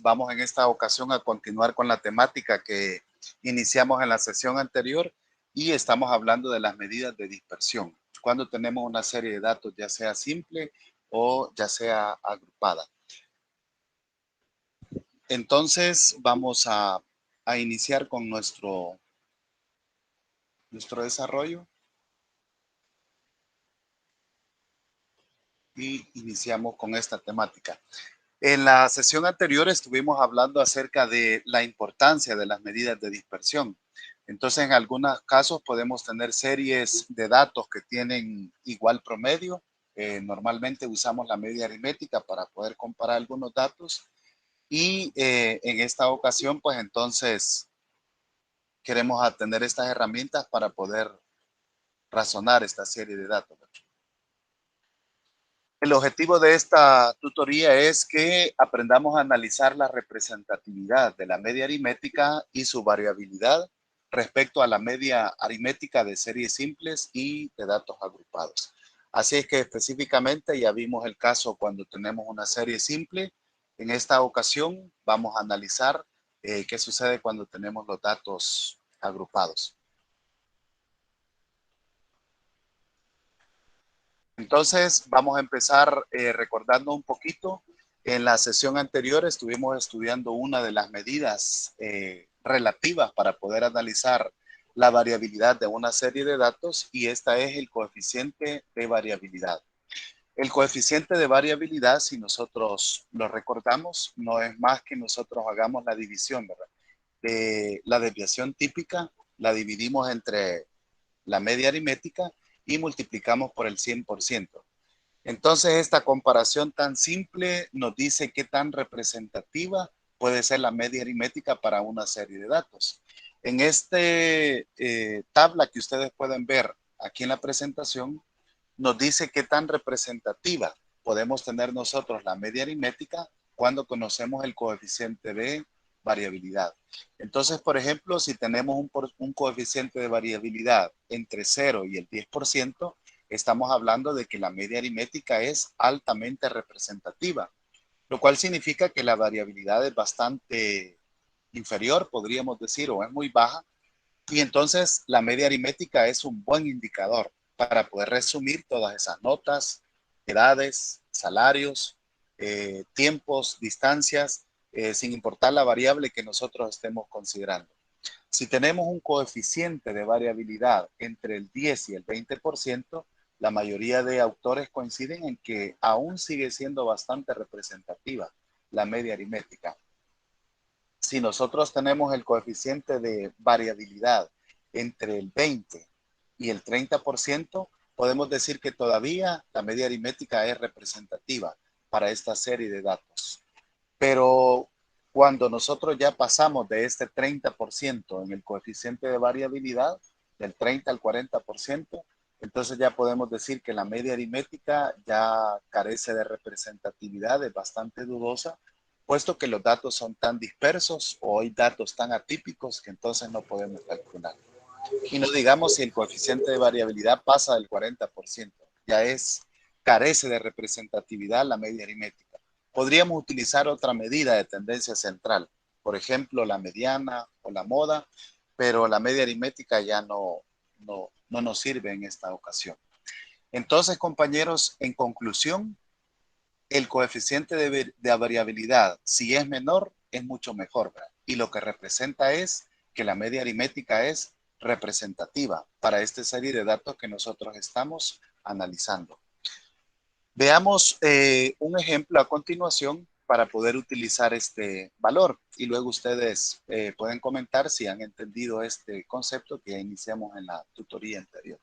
Vamos en esta ocasión a continuar con la temática que iniciamos en la sesión anterior y estamos hablando de las medidas de dispersión. Cuando tenemos una serie de datos, ya sea simple o ya sea agrupada. Entonces vamos a iniciar con nuestro desarrollo y iniciamos con esta temática. En la sesión anterior estuvimos hablando acerca de la importancia de las medidas de dispersión. Entonces, en algunos casos podemos tener series de datos que tienen igual promedio. Normalmente usamos la media aritmética para poder comparar algunos datos. Y en esta ocasión, pues entonces queremos tener estas herramientas para poder razonar esta serie de datos. El objetivo de esta tutoría es que aprendamos a analizar la representatividad de la media aritmética y su variabilidad respecto a la media aritmética de series simples y de datos agrupados. Así es que específicamente ya vimos el caso cuando tenemos una serie simple. En esta ocasión vamos a analizar qué sucede cuando tenemos los datos agrupados. Entonces, vamos a empezar recordando un poquito. En la sesión anterior estuvimos estudiando una de las medidas relativas para poder analizar la variabilidad de una serie de datos y esta es el coeficiente de variabilidad. El coeficiente de variabilidad, si nosotros lo recordamos, no es más que nosotros hagamos la división, ¿verdad? De la desviación típica, la dividimos entre la media aritmética y multiplicamos por el 100%. Entonces, esta comparación tan simple nos dice qué tan representativa puede ser la media aritmética para una serie de datos. En este tabla que ustedes pueden ver aquí en la presentación, nos dice qué tan representativa podemos tener nosotros la media aritmética cuando conocemos el coeficiente de variabilidad. Entonces, por ejemplo, si tenemos un coeficiente de variabilidad entre 0 y el 10%, estamos hablando de que la media aritmética es altamente representativa, lo cual significa que la variabilidad es bastante inferior, podríamos decir, o es muy baja, y entonces la media aritmética es un buen indicador para poder resumir todas esas notas, edades, salarios, tiempos, distancias, sin importar la variable que nosotros estemos considerando. Si tenemos un coeficiente de variabilidad entre el 10 y el 20%, la mayoría de autores coinciden en que aún sigue siendo bastante representativa la media aritmética. Si nosotros tenemos el coeficiente de variabilidad entre el 20 y el 30%, podemos decir que todavía la media aritmética es representativa para esta serie de datos. Pero cuando nosotros ya pasamos de este 30% en el coeficiente de variabilidad, del 30 al 40%, entonces ya podemos decir que la media aritmética ya carece de representatividad, es bastante dudosa, puesto que los datos son tan dispersos o hay datos tan atípicos que entonces no podemos calcular. Y no digamos si el coeficiente de variabilidad pasa del 40%, ya carece de representatividad la media aritmética. Podríamos utilizar otra medida de tendencia central, por ejemplo, la mediana o la moda, pero la media aritmética ya no nos sirve en esta ocasión. Entonces, compañeros, en conclusión, el coeficiente de variabilidad, si es menor, es mucho mejor, ¿verdad? Y lo que representa es que la media aritmética es representativa para esta serie de datos que nosotros estamos analizando. Veamos un ejemplo a continuación para poder utilizar este valor y luego ustedes pueden comentar si han entendido este concepto que ya iniciamos en la tutoría anterior.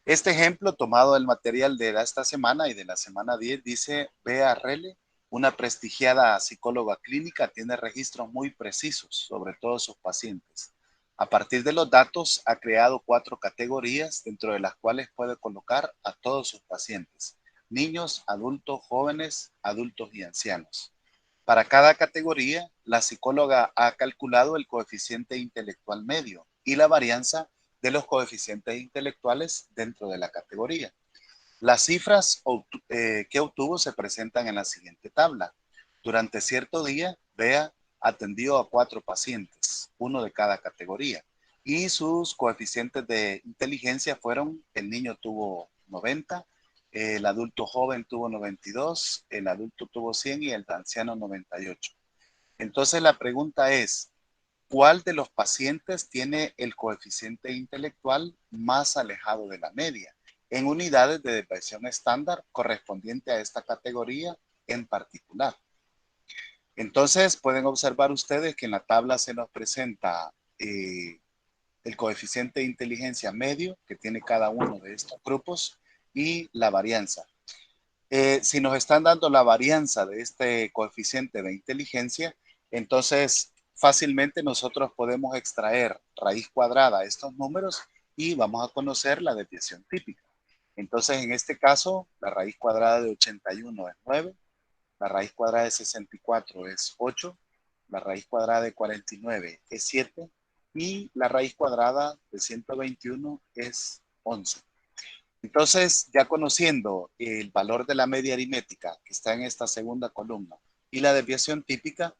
Este ejemplo tomado del material de esta semana y de la semana 10 dice: Bea Rele, una prestigiada psicóloga clínica, tiene registros muy precisos sobre todos sus pacientes. A partir de los datos ha creado 4 categorías dentro de las cuales puede colocar a todos sus pacientes: niños, adultos, jóvenes, adultos y ancianos. Para cada categoría, la psicóloga ha calculado el coeficiente intelectual medio y la varianza de los coeficientes intelectuales dentro de la categoría. Las cifras que obtuvo se presentan en la siguiente tabla. Durante cierto día, vea, atendió a 4 pacientes, uno de cada categoría. Y sus coeficientes de inteligencia fueron, el niño tuvo 90, el adulto joven tuvo 92, el adulto tuvo 100 y el anciano 98. Entonces la pregunta es, ¿cuál de los pacientes tiene el coeficiente intelectual más alejado de la media en unidades de desviación estándar correspondiente a esta categoría en particular? Entonces pueden observar ustedes que en la tabla se nos presenta el coeficiente de inteligencia medio que tiene cada uno de estos grupos y la varianza. Si nos están dando la varianza de este coeficiente de inteligencia, entonces fácilmente nosotros podemos extraer raíz cuadrada de estos números y vamos a conocer la desviación típica. Entonces, en este caso, la raíz cuadrada de 81 es 9, la raíz cuadrada de 64 es 8, la raíz cuadrada de 49 es 7 y la raíz cuadrada de 121 es 11. Entonces, ya conociendo el valor de la media aritmética que está en esta segunda columna y la desviación típica,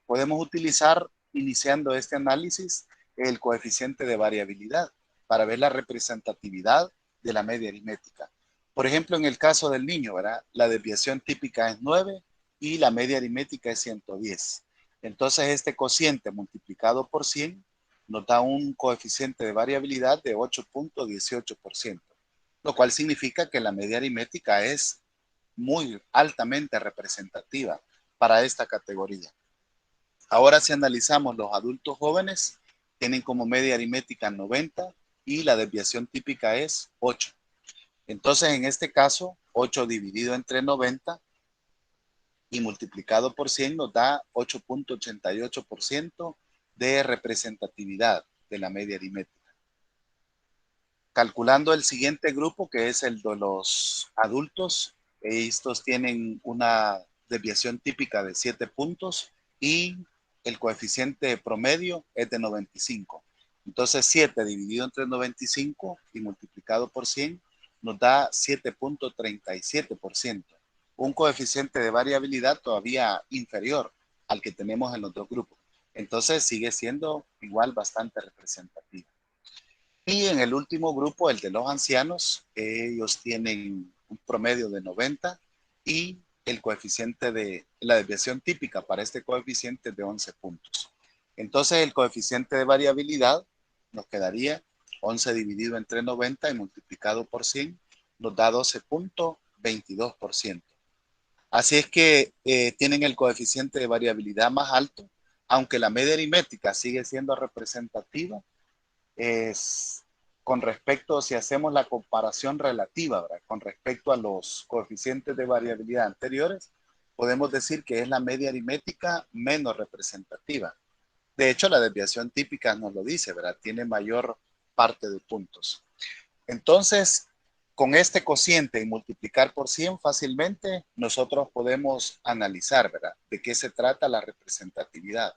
podemos utilizar, iniciando este análisis, el coeficiente de variabilidad para ver la representatividad de la media aritmética. Por ejemplo, en el caso del niño, ¿verdad? La desviación típica es 9 y la media aritmética es 110. Entonces, este cociente multiplicado por 100 nos da un coeficiente de variabilidad de 8.18%, lo cual significa que la media aritmética es muy altamente representativa para esta categoría. Ahora, si analizamos los adultos jóvenes, tienen como media aritmética 90 y la desviación típica es 8. Entonces, en este caso, 8 dividido entre 90 y multiplicado por 100 nos da 8.88% de representatividad de la media aritmética. Calculando el siguiente grupo, que es el de los adultos, estos tienen una desviación típica de 7 puntos y el coeficiente promedio es de 95. Entonces 7 dividido entre 95 y multiplicado por 100 nos da 7.37%, un coeficiente de variabilidad todavía inferior al que tenemos en los dos grupos. Entonces sigue siendo igual bastante representativo. Y en el último grupo, el de los ancianos, ellos tienen un promedio de 90 y el coeficiente de la desviación típica para este coeficiente es de 11 puntos. Entonces, el coeficiente de variabilidad nos quedaría 11 dividido entre 90 y multiplicado por 100 nos da 12.22%. Así es que tienen el coeficiente de variabilidad más alto, aunque la media aritmética sigue siendo representativa, es con respecto, si hacemos la comparación relativa, ¿verdad? Con respecto a los coeficientes de variabilidad anteriores, podemos decir que es la media aritmética menos representativa. De hecho, la desviación típica nos lo dice, ¿verdad? Tiene mayor parte de puntos. Entonces, con este cociente y multiplicar por 100 fácilmente, nosotros podemos analizar, ¿verdad? De qué se trata la representatividad.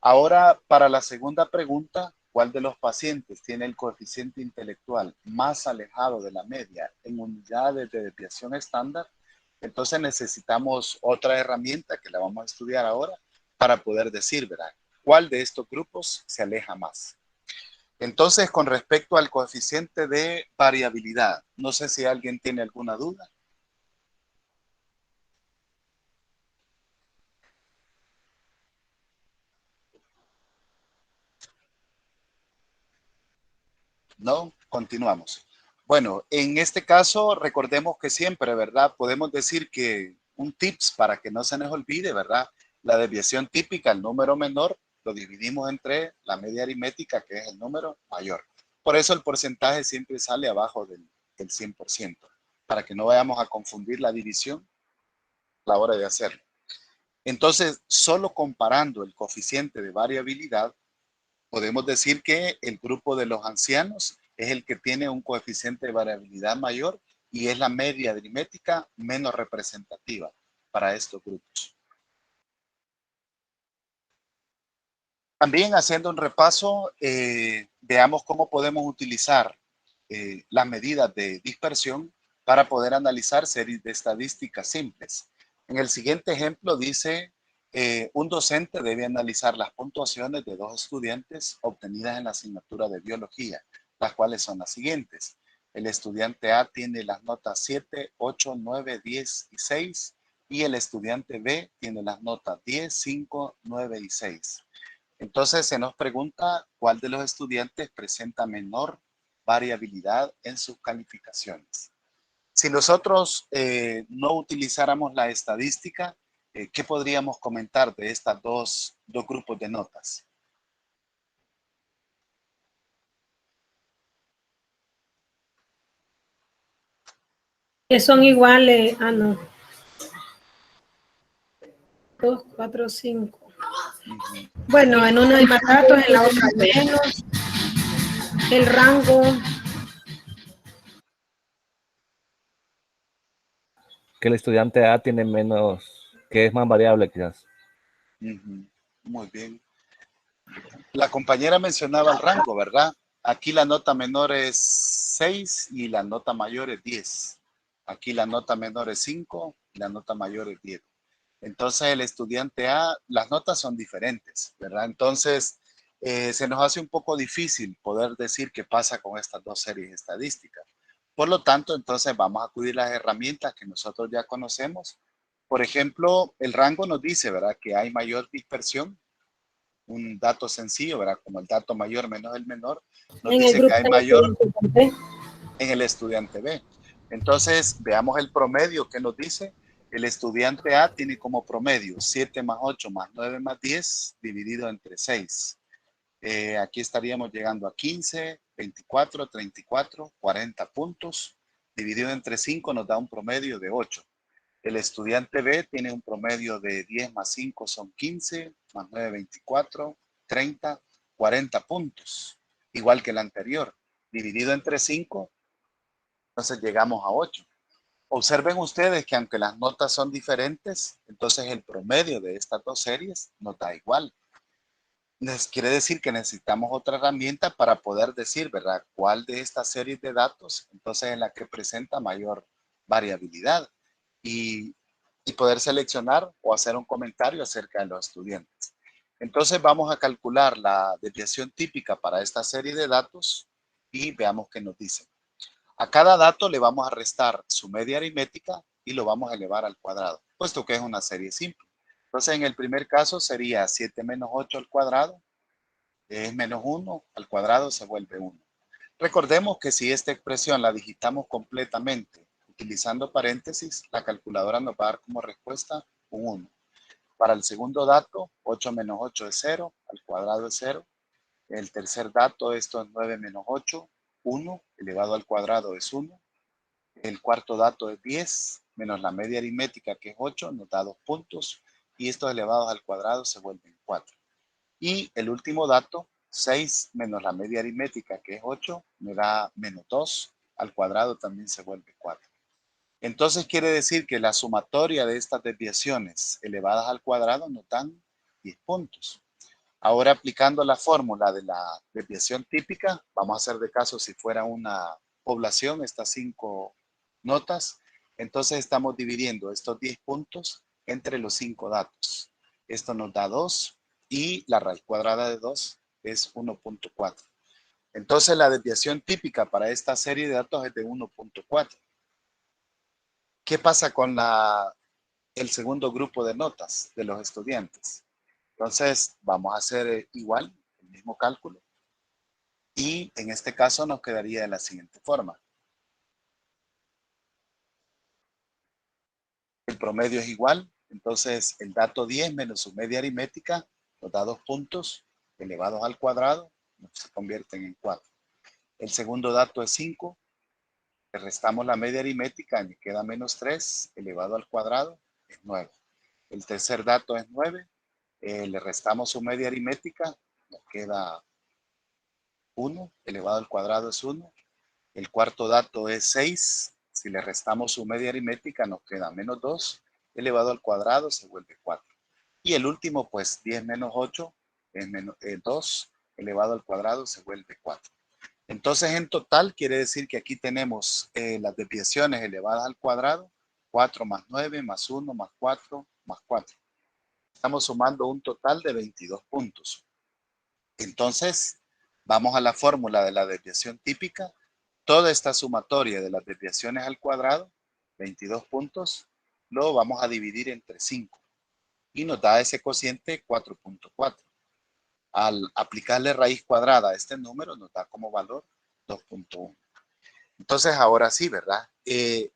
Ahora, para la segunda pregunta, ¿cuál de los pacientes tiene el coeficiente intelectual más alejado de la media en unidades de desviación estándar? Entonces necesitamos otra herramienta que la vamos a estudiar ahora para poder decir, ¿verdad? ¿Cuál de estos grupos se aleja más? Entonces, con respecto al coeficiente de variabilidad, no sé si alguien tiene alguna duda. ¿No? Continuamos. Bueno, en este caso, recordemos que siempre, ¿verdad? Podemos decir que un tips para que no se nos olvide, ¿verdad? La desviación típica, el número menor, lo dividimos entre la media aritmética, que es el número mayor. Por eso el porcentaje siempre sale abajo del 100%, para que no vayamos a confundir la división a la hora de hacerlo. Entonces, solo comparando el coeficiente de variabilidad, podemos decir que el grupo de los ancianos es el que tiene un coeficiente de variabilidad mayor y es la media aritmética menos representativa para estos grupos. También haciendo un repaso, veamos cómo podemos utilizar las medidas de dispersión para poder analizar series de estadísticas simples. En el siguiente ejemplo dice Un docente debe analizar las puntuaciones de dos estudiantes obtenidas en la asignatura de biología, las cuales son las siguientes. El estudiante A tiene las notas 7, 8, 9, 10 y 6 y el estudiante B tiene las notas 10, 5, 9 y 6. Entonces se nos pregunta cuál de los estudiantes presenta menor variabilidad en sus calificaciones. Si nosotros no utilizáramos la estadística, ¿qué podríamos comentar de estas dos grupos de notas? Que son iguales, no. 2, 4, 5. Bueno, en uno hay más datos, en la otra menos. El rango. Que el estudiante A tiene menos, que es más variable quizás. Muy bien. La compañera mencionaba el rango, ¿verdad? Aquí la nota menor es 6 y la nota mayor es 10. Aquí la nota menor es 5 y la nota mayor es 10. Entonces el estudiante A, las notas son diferentes, ¿verdad? Entonces se nos hace un poco difícil poder decir qué pasa con estas dos series estadísticas. Por lo tanto, entonces vamos a acudir a las herramientas que nosotros ya conocemos. Por ejemplo, el rango nos dice, ¿verdad? Que hay mayor dispersión, un dato sencillo, ¿verdad? Como el dato mayor menos el menor, nos En el dice que grupo hay del mayor estudiante B. en el estudiante B. Entonces, veamos el promedio que nos dice. El estudiante A tiene como promedio 7 más 8 más 9 más 10 dividido entre 6. Aquí estaríamos llegando a 15, 24, 34, 40 puntos. Dividido entre 5 nos da un promedio de 8. El estudiante B tiene un promedio de 10 más 5 son 15, más 9, 24, 30, 40 puntos. Igual que el anterior. Dividido entre 5, entonces llegamos a 8. Observen ustedes que aunque las notas son diferentes, entonces el promedio de estas dos series nos da igual. Quiere decir que necesitamos otra herramienta para poder decir, ¿verdad? ¿Cuál de estas series de datos entonces es la que presenta mayor variabilidad? Y, y poder seleccionar o hacer un comentario acerca de los estudiantes. Entonces vamos a calcular la desviación típica para esta serie de datos y veamos qué nos dice. A cada dato le vamos a restar su media aritmética y lo vamos a elevar al cuadrado, puesto que es una serie simple. Entonces, en el primer caso sería 7 menos 8 al cuadrado, es menos 1 al cuadrado se vuelve 1. Recordemos que si esta expresión la digitamos completamente utilizando paréntesis, la calculadora nos va a dar como respuesta un 1. Para el segundo dato, 8 menos 8 es 0, al cuadrado es 0. El tercer dato, esto es 9 menos 8, 1, elevado al cuadrado es 1. El cuarto dato es 10, menos la media aritmética que es 8, nos da 2 puntos. Y estos elevados al cuadrado se vuelven 4. Y el último dato, 6 menos la media aritmética que es 8, me da menos 2, al cuadrado también se vuelve 4. Entonces quiere decir que la sumatoria de estas desviaciones elevadas al cuadrado nos dan 10 puntos. Ahora aplicando la fórmula de la desviación típica, vamos a hacer de caso si fuera una población, estas 5 notas, entonces estamos dividiendo estos 10 puntos entre los 5 datos. Esto nos da 2 y la raíz cuadrada de 2 es 1.4. Entonces la desviación típica para esta serie de datos es de 1.4. ¿Qué pasa con el segundo grupo de notas de los estudiantes? Entonces, vamos a hacer igual, el mismo cálculo. Y en este caso nos quedaría de la siguiente forma. El promedio es igual, entonces el dato 10 menos su media aritmética nos da 2 puntos elevados al cuadrado, se convierten en 4. El segundo dato es 5, le restamos la media aritmética, me queda menos 3 elevado al cuadrado, es 9. El tercer dato es 9, le restamos su media aritmética, nos queda 1 elevado al cuadrado es 1. El cuarto dato es 6. Si le restamos su media aritmética nos queda menos 2 elevado al cuadrado se vuelve 4. Y el último, pues 10 menos 8 es menos, 2 elevado al cuadrado se vuelve 4. Entonces, en total, quiere decir que aquí tenemos las desviaciones elevadas al cuadrado, 4 más 9 más 1 más 4 más 4. Estamos sumando un total de 22 puntos. Entonces, vamos a la fórmula de la desviación típica. Toda esta sumatoria de las desviaciones al cuadrado, 22 puntos, lo vamos a dividir entre 5 y nos da ese cociente 4.4. Al aplicarle raíz cuadrada a este número nos da como valor 2.1. Entonces, ahora sí, ¿verdad?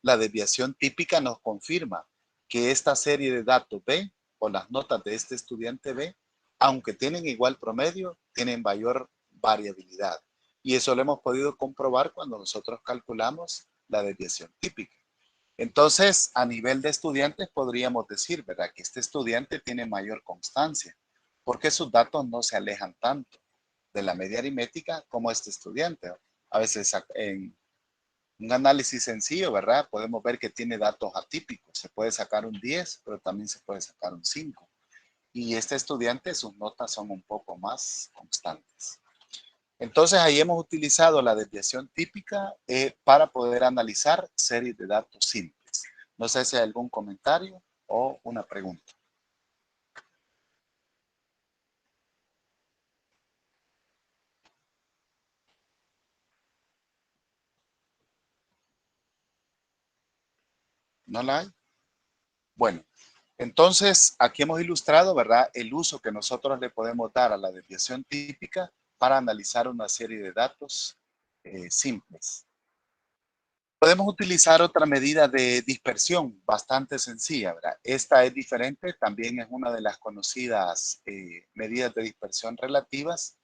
La desviación típica nos confirma que esta serie de datos B o las notas de este estudiante B, aunque tienen igual promedio, tienen mayor variabilidad. Y eso lo hemos podido comprobar cuando nosotros calculamos la desviación típica. Entonces, a nivel de estudiantes podríamos decir, ¿verdad? Que este estudiante tiene mayor constancia, porque sus datos no se alejan tanto de la media aritmética como este estudiante. A veces en un análisis sencillo, ¿verdad? Podemos ver que tiene datos atípicos. Se puede sacar un 10, pero también se puede sacar un 5. Y este estudiante, sus notas son un poco más constantes. Entonces, ahí hemos utilizado la desviación típica para poder analizar series de datos simples. No sé si hay algún comentario o una pregunta. ¿No la hay? Bueno, entonces aquí hemos ilustrado, ¿verdad?, el uso que nosotros le podemos dar a la desviación típica para analizar una serie de datos simples. Podemos utilizar otra medida de dispersión bastante sencilla, ¿verdad? Esta es diferente, también es una de las conocidas medidas de dispersión relativas,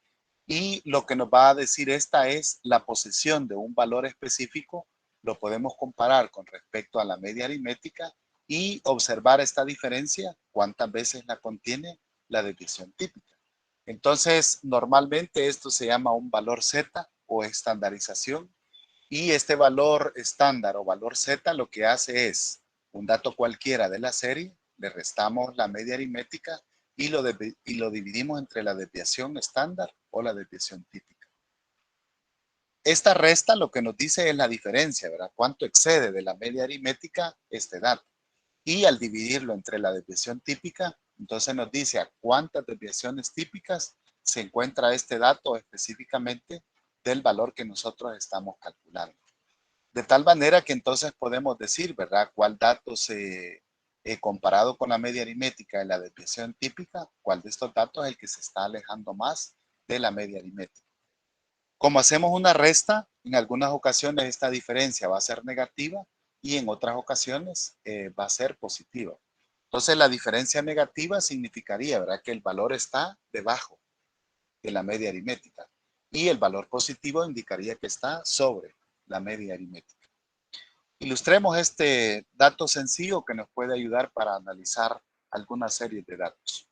y lo que nos va a decir esta es la posición de un valor específico. Lo podemos comparar con respecto a la media aritmética y observar esta diferencia, cuántas veces la contiene la desviación típica. Entonces, normalmente esto se llama un valor Z o estandarización, y este valor estándar o valor Z lo que hace es un dato cualquiera de la serie, le restamos la media aritmética y lo dividimos entre la desviación estándar o la desviación típica. Esta resta lo que nos dice es la diferencia, ¿verdad? Cuánto excede de la media aritmética este dato. Y al dividirlo entre la desviación típica, entonces nos dice a cuántas desviaciones típicas se encuentra este dato específicamente del valor que nosotros estamos calculando. De tal manera que entonces podemos decir, ¿verdad?, cuál dato comparado con la media aritmética de la desviación típica, cuál de estos datos es el que se está alejando más de la media aritmética. Como hacemos una resta, en algunas ocasiones esta diferencia va a ser negativa y en otras ocasiones va a ser positiva. Entonces la diferencia negativa significaría, ¿verdad?, que el valor está debajo de la media aritmética, y el valor positivo indicaría que está sobre la media aritmética. Ilustremos este dato sencillo que nos puede ayudar para analizar alguna serie de datos.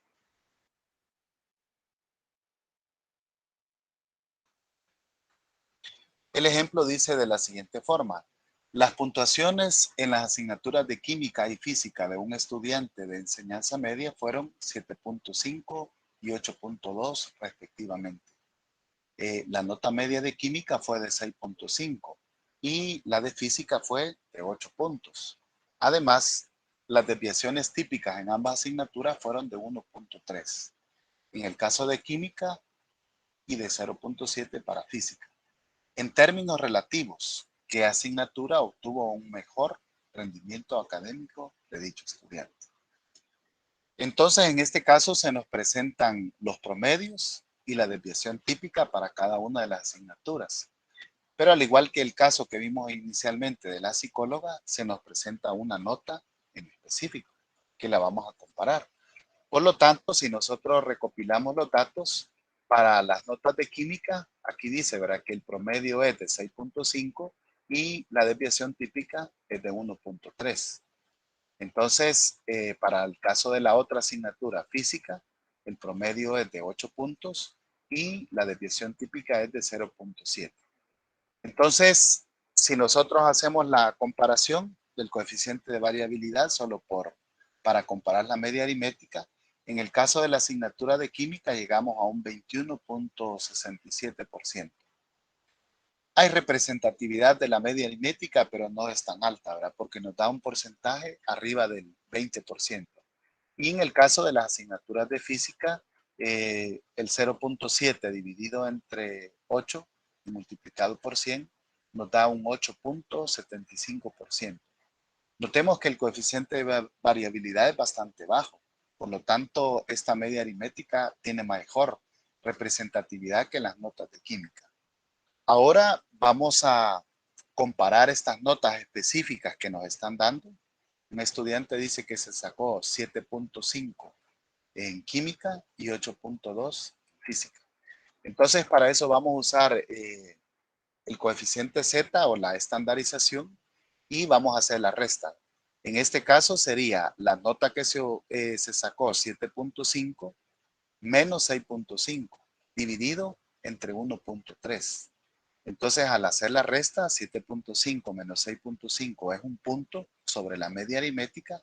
El ejemplo dice de la siguiente forma: las puntuaciones en las asignaturas de química y física de un estudiante de enseñanza media fueron 7.5 y 8.2 respectivamente. La nota media de química fue de 6.5 y la de física fue de 8 puntos. Además, las desviaciones típicas en ambas asignaturas fueron de 1.3. En el caso de química y de 0.7 para física. En términos relativos, ¿qué asignatura obtuvo un mejor rendimiento académico de dicho estudiante? Entonces, en este caso se nos presentan los promedios y la desviación típica para cada una de las asignaturas. Pero al igual que el caso que vimos inicialmente de la psicóloga, se nos presenta una nota en específico que la vamos a comparar. Por lo tanto, si nosotros recopilamos los datos para las notas de química, aquí dice, ¿verdad?, que el promedio es de 6.5 y la desviación típica es de 1.3. Entonces, para el caso de la otra asignatura física, el promedio es de 8 puntos y la desviación típica es de 0.7. Entonces, si nosotros hacemos la comparación del coeficiente de variabilidad solo para comparar la media aritmética, en el caso de la asignatura de química llegamos a un 21.67%. Hay representatividad de la media aritmética, pero no es tan alta, ¿verdad?, porque nos da un porcentaje arriba del 20%. Y en el caso de las asignaturas de física, el 0.7 dividido entre 8 y multiplicado por 100 nos da un 8.75%. Notemos que el coeficiente de variabilidad es bastante bajo. Por lo tanto, esta media aritmética tiene mejor representatividad que las notas de química. Ahora vamos a comparar estas notas específicas que nos están dando. Un estudiante dice que se sacó 7.5 en química y 8.2 en física. Entonces, para eso vamos a usar el coeficiente Z o la estandarización y vamos a hacer la resta. En este caso sería la nota que se sacó 7.5 menos 6.5 dividido entre 1.3. Entonces, al hacer la resta, 7.5 menos 6.5 es un punto sobre la media aritmética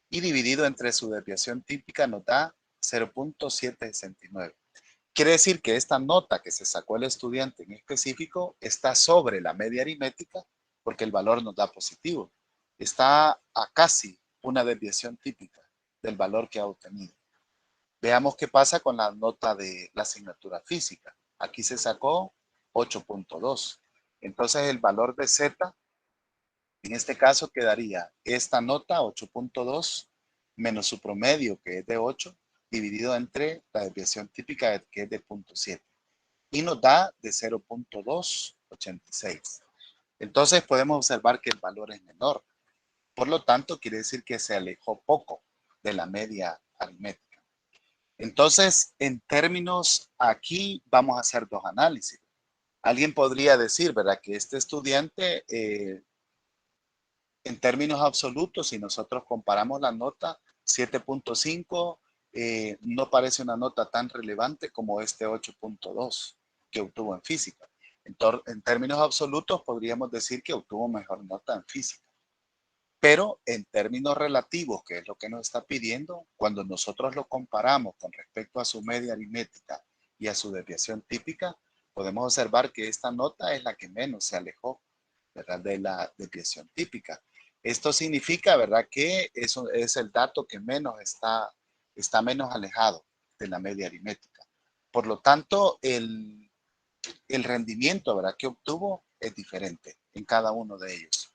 y dividido entre su desviación típica nos da 0.769. Quiere decir que esta nota que se sacó el estudiante en específico está sobre la media aritmética porque el valor nos da positivo. Está a casi una desviación típica del valor que ha obtenido. Veamos qué pasa con la nota de la asignatura física. Aquí se sacó 8.2. Entonces el valor de Z, en este caso quedaría esta nota 8.2 menos su promedio que es de 8 dividido entre la desviación típica que es de 0.7 y nos da de 0.286. Entonces podemos observar que el valor es menor. Por lo tanto, quiere decir que se alejó poco de la media aritmética. Entonces, en términos, aquí vamos a hacer dos análisis. Alguien podría decir, ¿verdad? Que este estudiante, en términos absolutos, si nosotros comparamos la nota 7.5, no parece una nota tan relevante como este 8.2 que obtuvo en física. En términos absolutos, podríamos decir que obtuvo mejor nota en física. Pero en términos relativos, que es lo que nos está pidiendo, cuando nosotros lo comparamos con respecto a su media aritmética y a su desviación típica, podemos observar que esta nota es la que menos se alejó, ¿verdad?, de la desviación típica. Esto significa, ¿verdad?, que eso es el dato que menos está menos alejado de la media aritmética. Por lo tanto, el rendimiento, ¿verdad?, que obtuvo es diferente en cada uno de ellos.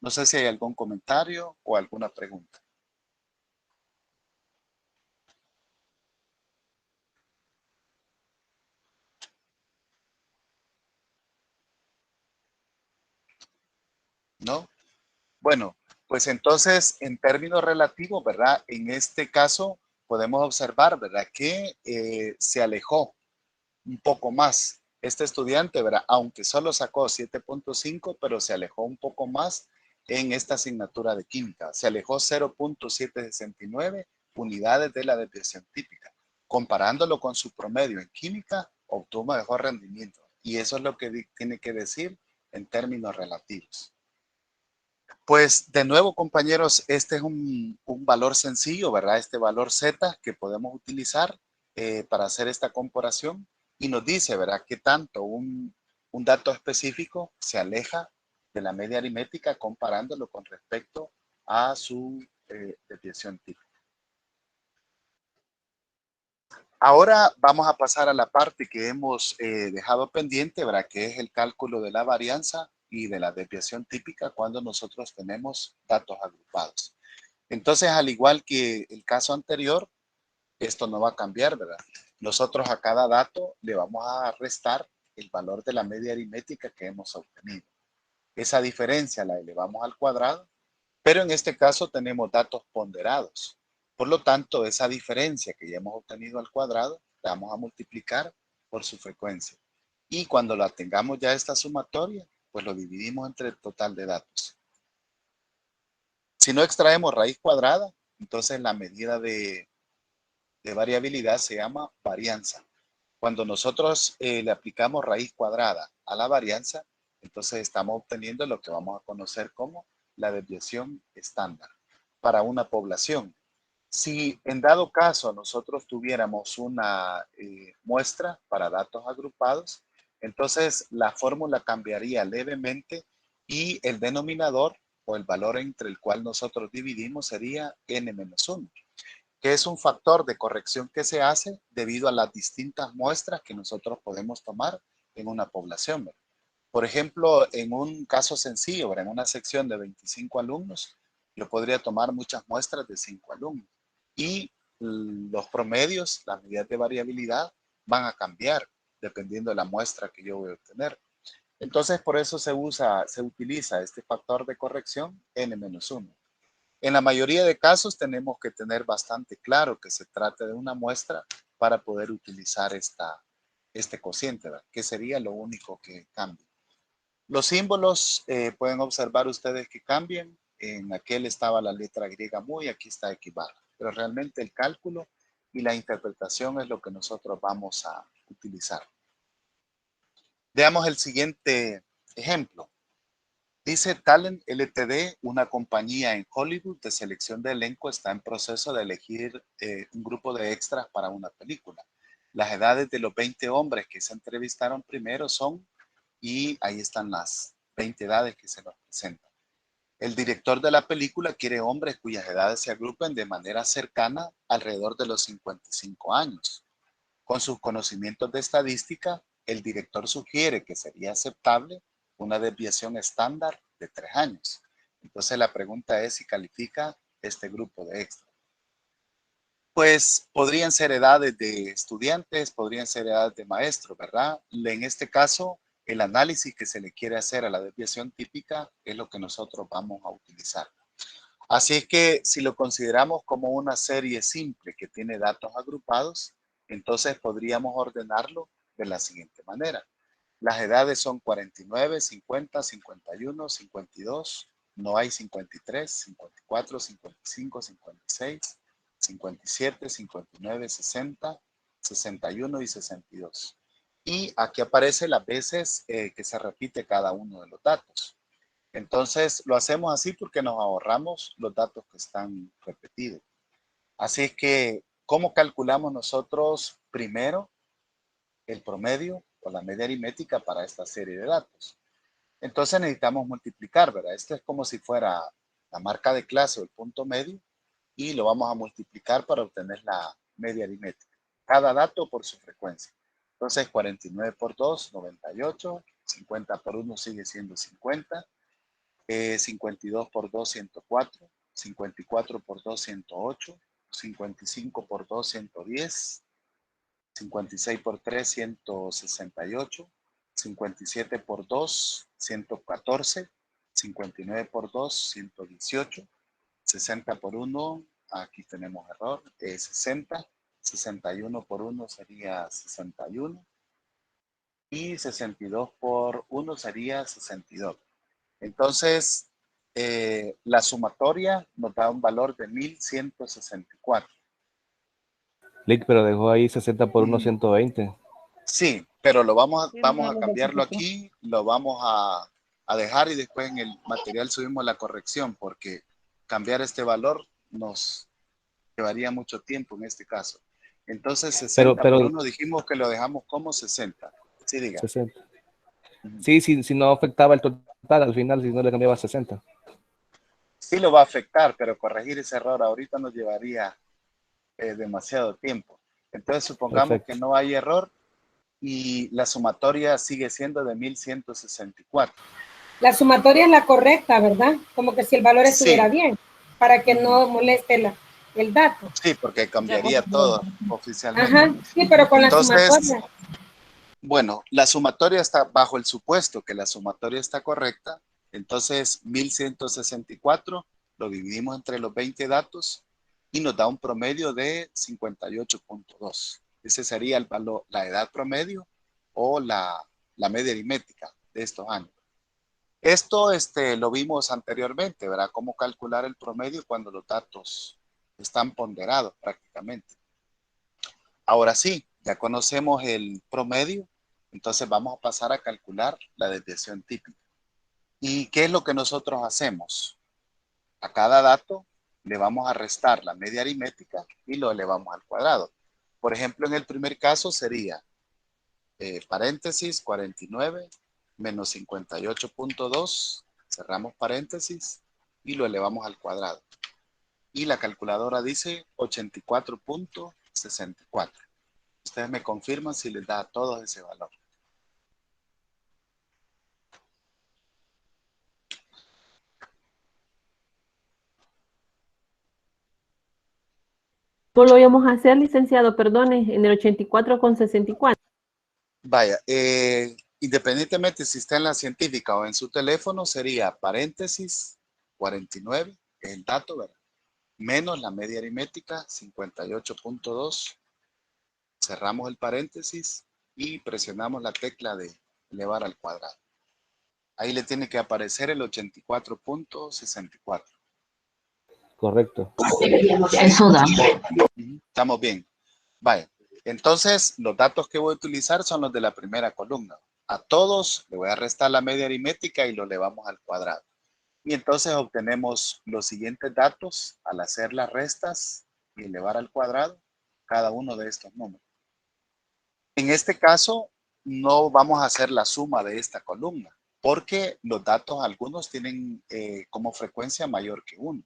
No sé si hay algún comentario o alguna pregunta. ¿No? Bueno, pues entonces, en términos relativos, ¿verdad? En este caso, podemos observar, ¿verdad?, que se alejó un poco más este estudiante, ¿verdad? Aunque solo sacó 7.5, pero se alejó un poco más en esta asignatura de química. Se alejó 0.769 unidades de la desviación típica. Comparándolo con su promedio en química, obtuvo mejor rendimiento. Y eso es lo que tiene que decir en términos relativos. Pues de nuevo, compañeros, este es un valor sencillo, ¿verdad? Este valor Z que podemos utilizar para hacer esta comparación y nos dice, ¿verdad?, que tanto un dato específico se aleja de la media aritmética comparándolo con respecto a su desviación típica. Ahora vamos a pasar a la parte que hemos dejado pendiente, ¿verdad?, que es el cálculo de la varianza y de la desviación típica cuando nosotros tenemos datos agrupados. Entonces, al igual que el caso anterior, esto no va a cambiar, ¿verdad? Nosotros a cada dato le vamos a restar el valor de la media aritmética que hemos obtenido. Esa diferencia la elevamos al cuadrado, pero en este caso tenemos datos ponderados. Por lo tanto, esa diferencia que ya hemos obtenido al cuadrado, la vamos a multiplicar por su frecuencia. Y cuando la tengamos ya esta sumatoria, pues lo dividimos entre el total de datos. Si no extraemos raíz cuadrada, entonces la medida de variabilidad se llama varianza. Cuando nosotros le aplicamos raíz cuadrada a la varianza, entonces estamos obteniendo lo que vamos a conocer como la desviación estándar para una población. Si en dado caso nosotros tuviéramos una muestra para datos agrupados, entonces la fórmula cambiaría levemente y el denominador o el valor entre el cual nosotros dividimos sería n-1. que es un factor de corrección que se hace debido a las distintas muestras que nosotros podemos tomar en una población, ¿verdad? Por ejemplo, en un caso sencillo, ¿verdad? En una sección de 25 alumnos, yo podría tomar muchas muestras de 5 alumnos y los promedios, las medidas de variabilidad van a cambiar dependiendo de la muestra que yo voy a obtener. Entonces, por eso se utiliza este factor de corrección n-1. En la mayoría de casos tenemos que tener bastante claro que se trata de una muestra para poder utilizar este cociente, ¿verdad? Que sería lo único que cambia. Los símbolos pueden observar ustedes que cambian. En aquel estaba la letra griega muy, aquí está equivalente. Pero realmente el cálculo y la interpretación es lo que nosotros vamos a utilizar. Veamos el siguiente ejemplo. Dice Talent Ltd, una compañía en Hollywood de selección de elenco, está en proceso de elegir un grupo de extras para una película. Las edades de los 20 hombres que se entrevistaron primero son, y ahí están las 20 edades que se nos presentan. El director de la película quiere hombres cuyas edades se agrupen de manera cercana alrededor de los 55 años. Con sus conocimientos de estadística, el director sugiere que sería aceptable una desviación estándar de 3 años. Entonces la pregunta es si califica este grupo de extras. Pues podrían ser edades de estudiantes, podrían ser edades de maestros, ¿verdad? En este caso, el análisis que se le quiere hacer a la desviación típica es lo que nosotros vamos a utilizar. Así es que si lo consideramos como una serie simple que tiene datos agrupados, entonces podríamos ordenarlo de la siguiente manera. Las edades son 49, 50, 51, 52, no hay 53, 54, 55, 56, 57, 59, 60, 61 y 62. Y aquí aparece las veces que se repite cada uno de los datos. Entonces lo hacemos así porque nos ahorramos los datos que están repetidos. Así es que, ¿cómo calculamos nosotros primero el promedio o la media aritmética para esta serie de datos? Entonces necesitamos multiplicar, ¿verdad? Esto es como si fuera la marca de clase o el punto medio y lo vamos a multiplicar para obtener la media aritmética. Cada dato por su frecuencia. Entonces 49 por 2, 98, 50 por 1 sigue siendo 50. 52 por 2, 104, 54 por 2, 108, 55 por 2, 110, 56 por 3, 168, 57 por 2, 114, 59 por 2, 118, 60 por 1, aquí tenemos error, 60, 61 por 1 sería 61 y 62 por 1 sería 62. Entonces, la sumatoria nos da un valor de 1164. Lick, pero dejó ahí 60 por 1, 120. Sí, pero lo vamos a cambiarlo aquí, lo vamos a dejar y después en el material subimos la corrección porque cambiar este valor nos llevaría mucho tiempo en este caso. Entonces, 60 por 1 dijimos que lo dejamos como 60. Sí, diga. 60. Sí, si no afectaba el total al final, si no le cambiaba 60. Sí lo va a afectar, pero corregir ese error ahorita nos llevaría demasiado tiempo. Entonces supongamos Perfecto. que no hay error y la sumatoria sigue siendo de 1164. La sumatoria es la correcta, ¿verdad? Como que si el valor estuviera bien, para que no moleste el dato. Sí, porque cambiaría todo oficialmente. Ajá, sí, pero con la sumatoria. Bueno, la sumatoria está bajo el supuesto que la sumatoria está correcta. Entonces, 1164 lo dividimos entre los 20 datos y nos da un promedio de 58.2. Ese sería el valor, la edad promedio o la media aritmética de estos años. Esto lo vimos anteriormente, ¿verdad? Cómo calcular el promedio cuando los datos están ponderados prácticamente. Ahora sí, ya conocemos el promedio, entonces vamos a pasar a calcular la desviación típica. ¿Y qué es lo que nosotros hacemos? A cada dato le vamos a restar la media aritmética y lo elevamos al cuadrado. Por ejemplo, en el primer caso sería paréntesis 49 menos 58.2, cerramos paréntesis y lo elevamos al cuadrado. y la calculadora dice 84.64. Ustedes me confirman si les da a todos ese valor. ¿Cómo lo íbamos a hacer, licenciado? Perdone, en el 84,64. Vaya, independientemente si está en la científica o en su teléfono, sería paréntesis 49, el dato, ¿verdad? Menos la media aritmética 58.2. Cerramos el paréntesis y presionamos la tecla de elevar al cuadrado. Ahí le tiene que aparecer el 84.64. Correcto. Eso da. Estamos bien. Vaya. Entonces, los datos que voy a utilizar son los de la primera columna. A todos le voy a restar la media aritmética y lo elevamos al cuadrado. Y entonces obtenemos los siguientes datos al hacer las restas y elevar al cuadrado cada uno de estos números. En este caso, no vamos a hacer la suma de esta columna, porque los datos algunos tienen como frecuencia mayor que 1.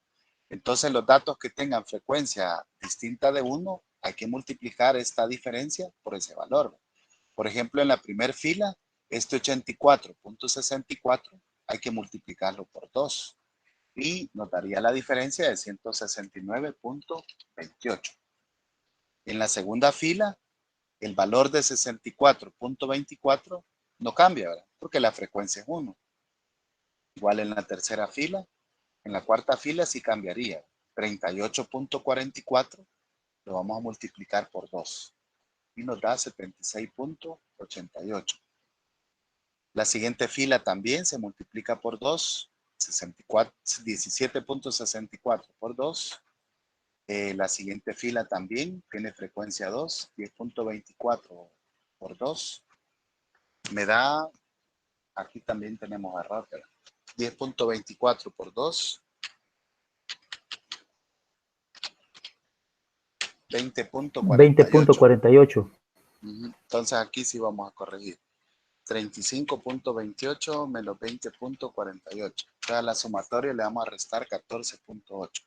Entonces, los datos que tengan frecuencia distinta de 1, hay que multiplicar esta diferencia por ese valor. Por ejemplo, en la primera fila, este 84.64 hay que multiplicarlo por 2 y nos daría la diferencia de 169.28. En la segunda fila, el valor de 64.24 no cambia, ¿verdad? Porque la frecuencia es 1. Igual en la tercera fila, en la cuarta fila sí cambiaría. 38.44 lo vamos a multiplicar por 2 y nos da 76.88. La siguiente fila también se multiplica por 2, 17.64 por 2. La siguiente fila también tiene frecuencia 2, 10.24 por 2. Me da, aquí también tenemos error, 10.24 por 2. 20.48. 20.48. Entonces aquí sí vamos a corregir. 35.28 menos 20.48. O sea, a la sumatoria le vamos a restar 14.8.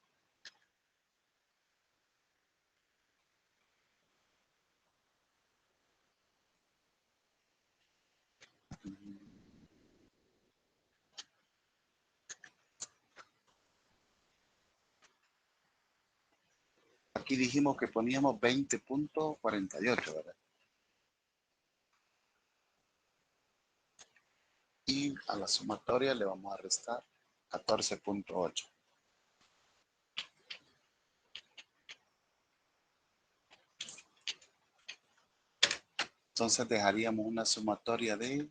Aquí dijimos que poníamos 20.48, ¿verdad? Y a la sumatoria le vamos a restar 14.8. Entonces dejaríamos una sumatoria de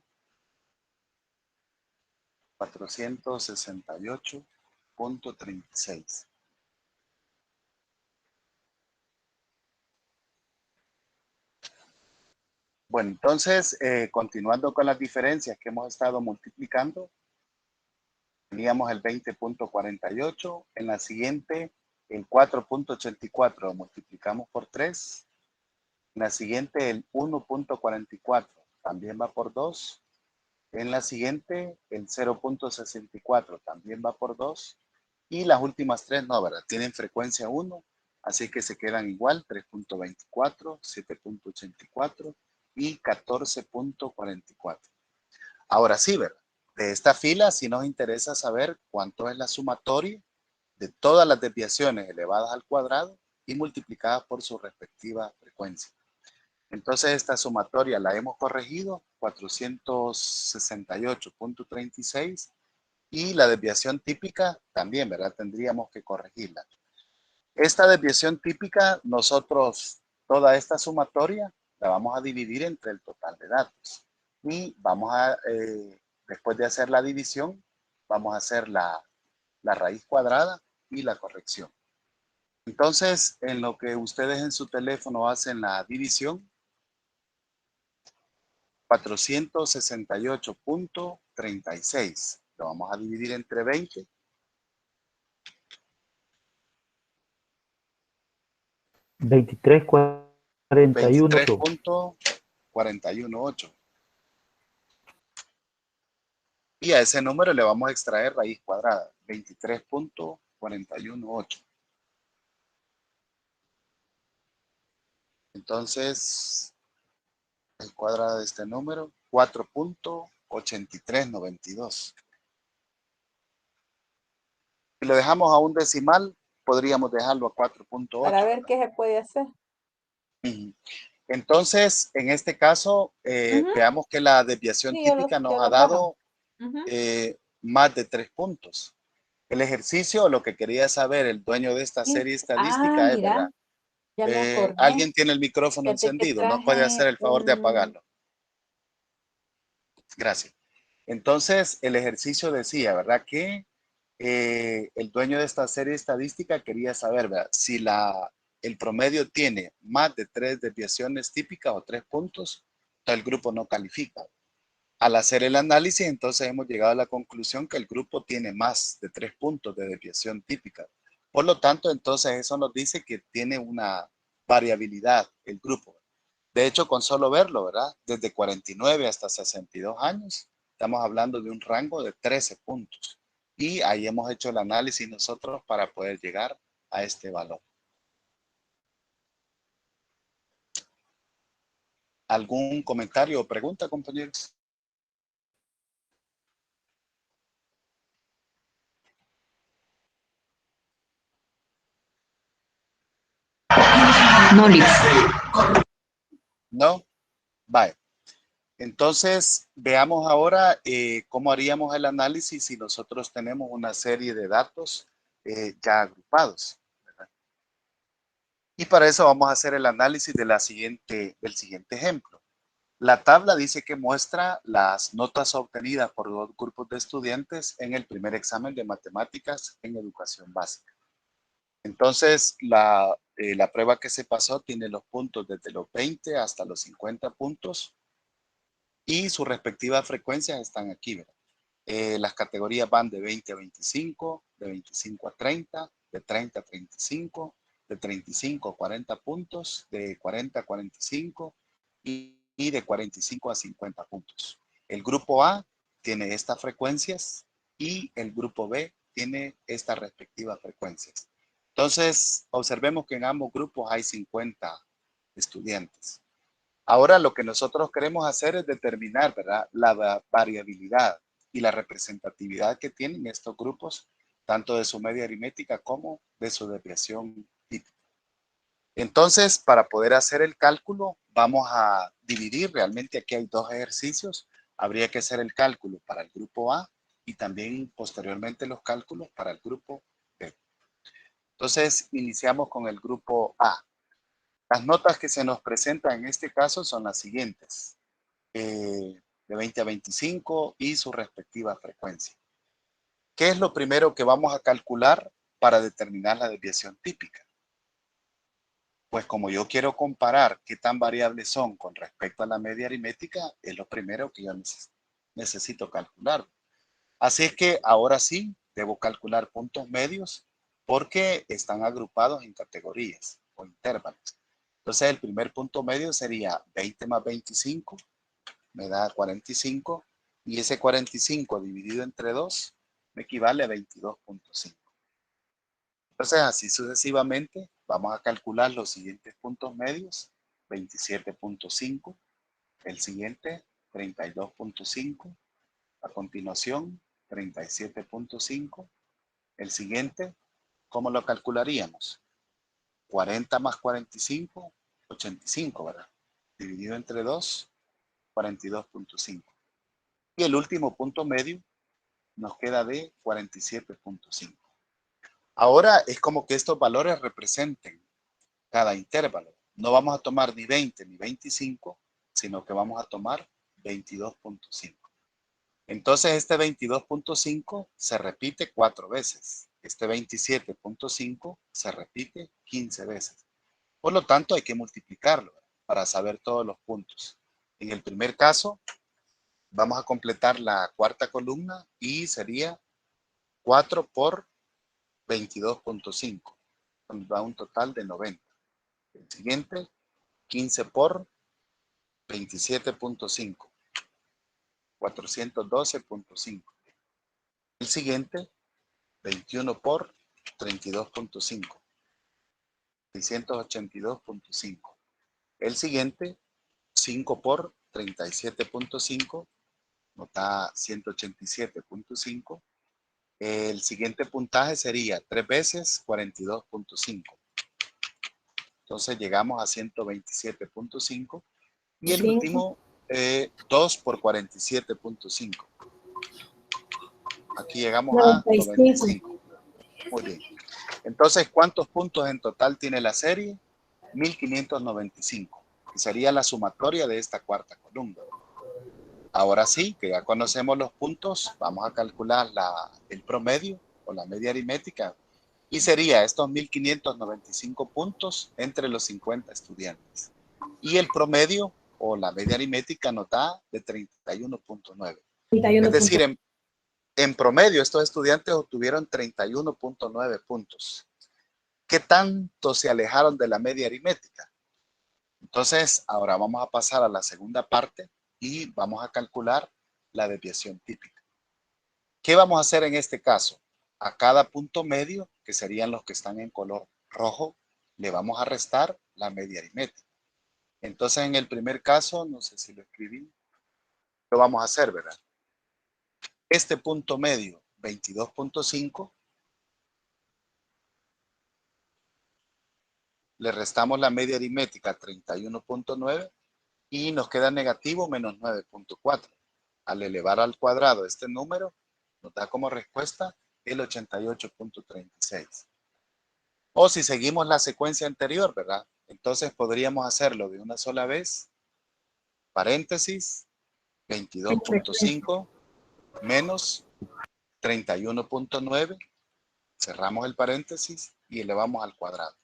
468.36. Bueno, entonces, continuando con las diferencias que hemos estado multiplicando, teníamos el 20.48, en la siguiente el 4.84 lo multiplicamos por 3, en la siguiente el 1.44 también va por 2, en la siguiente el 0.64 también va por 2 y las últimas tres no, ¿verdad? Tienen frecuencia 1, así que se quedan igual, 3.24, 7.84 y 14.44. Ahora sí, ¿verdad? De esta fila sí nos interesa saber cuánto es la sumatoria de todas las desviaciones elevadas al cuadrado y multiplicadas por su respectiva frecuencia. Entonces esta sumatoria la hemos corregido, 468.36, y la desviación típica también, ¿verdad? Tendríamos que corregirla. Esta desviación típica, nosotros, toda esta sumatoria, la vamos a dividir entre el total de datos. Y vamos a, después de hacer la división, vamos a hacer la raíz cuadrada y la corrección. Entonces, en lo que ustedes en su teléfono hacen la división, 468.36 lo vamos a dividir entre 20. 23.418. Y a ese número le vamos a extraer raíz cuadrada, 23.418. Entonces, el cuadrado de este número, 4.8392. Si lo dejamos a un decimal, podríamos dejarlo a 4.8. Para ver qué se puede hacer. Entonces, en este caso, veamos que la desviación típica nos ha dado más de 3 puntos. El ejercicio, lo que quería saber el dueño de esta serie estadística es, mira, ¿verdad? ya me acordé. Alguien tiene el micrófono encendido, ¿no puede hacer el favor de apagarlo? Gracias. Entonces, el ejercicio decía, ¿verdad? Que el dueño de esta serie estadística quería saber, ¿verdad? Si el promedio tiene más de 3 desviaciones típicas o 3 puntos, el grupo no califica. Al hacer el análisis, entonces hemos llegado a la conclusión que el grupo tiene más de 3 puntos de desviación típica. Por lo tanto, entonces eso nos dice que tiene una variabilidad el grupo. De hecho, con solo verlo, ¿verdad? Desde 49 hasta 62 años, estamos hablando de un rango de 13 puntos. Y ahí hemos hecho el análisis nosotros para poder llegar a este valor. ¿Algún comentario o pregunta, compañeros? No, Liz. ¿No? Vale. Entonces, veamos ahora cómo haríamos el análisis si nosotros tenemos una serie de datos ya agrupados, ¿verdad? Y para eso vamos a hacer el análisis del siguiente ejemplo. La tabla dice que muestra las notas obtenidas por 2 grupos de estudiantes en el primer examen de matemáticas en educación básica. Entonces, la prueba que se pasó tiene los puntos desde los 20 hasta los 50 puntos y sus respectivas frecuencias están aquí, ¿verdad? Las categorías van de 20 a 25, de 25 a 30, de 30 a 35, de 35 a 40 puntos, de 40 a 45 y de 45 a 50 puntos. El grupo A tiene estas frecuencias y el grupo B tiene estas respectivas frecuencias. Entonces, observemos que en ambos grupos hay 50 estudiantes. Ahora lo que nosotros queremos hacer es determinar, ¿verdad?, la variabilidad y la representatividad que tienen estos grupos, tanto de su media aritmética como de su desviación típica. Entonces, para poder hacer el cálculo, vamos a dividir. Realmente aquí hay 2 ejercicios. Habría que hacer el cálculo para el grupo A y también posteriormente los cálculos para el grupo B. Entonces, iniciamos con el grupo A. Las notas que se nos presentan en este caso son las siguientes. De 20 a 25 y su respectiva frecuencia. ¿Qué es lo primero que vamos a calcular para determinar la desviación típica? Pues como yo quiero comparar qué tan variables son con respecto a la media aritmética, es lo primero que yo necesito calcular. Así es que ahora sí debo calcular puntos medios porque están agrupados en categorías o intervalos. Entonces el primer punto medio sería 20 más 25, me da 45 y ese 45 dividido entre 2 me equivale a 22.5. Entonces así sucesivamente vamos a calcular los siguientes puntos medios. 27.5, el siguiente 32.5, a continuación 37.5, el siguiente, ¿cómo lo calcularíamos? 40 más 45, 85, ¿verdad? Dividido entre 2, 42.5. Y el último punto medio nos queda de 47.5. Ahora es como que estos valores representen cada intervalo. No vamos a tomar ni 20 ni 25, sino que vamos a tomar 22.5. Entonces este 22.5 se repite 4 veces. Este 27.5 se repite 15 veces. Por lo tanto, hay que multiplicarlo para saber todos los puntos. En el primer caso, vamos a completar la cuarta columna y sería 4 por 22.5. Nos da un total de 90. El siguiente, 15 por 27.5. 412.5. El siguiente, 21 por 32.5. 682.5. El siguiente, 5 por 37.5, nos da 187.5. El siguiente puntaje sería 3 veces 42.5. Entonces llegamos a 127.5. Y el último, 2 por 47.5. Aquí llegamos a 95. Muy bien. Entonces, ¿cuántos puntos en total tiene la serie? 1595. Que sería la sumatoria de esta cuarta columna. Ahora sí, que ya conocemos los puntos, vamos a calcular el promedio o la media aritmética. Y sería estos 1595 puntos entre los 50 estudiantes. Y el promedio o la media aritmética nos da de 31.9. Es decir, en promedio estos estudiantes obtuvieron 31.9 puntos. ¿Qué tanto se alejaron de la media aritmética? Entonces, ahora vamos a pasar a la segunda parte y vamos a calcular la desviación típica. ¿Qué vamos a hacer en este caso? A cada punto medio, que serían los que están en color rojo, le vamos a restar la media aritmética. Entonces, en el primer caso, no sé si lo escribí, lo vamos a hacer, ¿verdad? Este punto medio, 22.5, le restamos la media aritmética, 31.9, y nos queda negativo menos 9.4. Al elevar al cuadrado este número, nos da como respuesta el 88.36. O si seguimos la secuencia anterior, ¿verdad? Entonces podríamos hacerlo de una sola vez, paréntesis, 22.5 menos 31.9, cerramos el paréntesis y elevamos al cuadrado.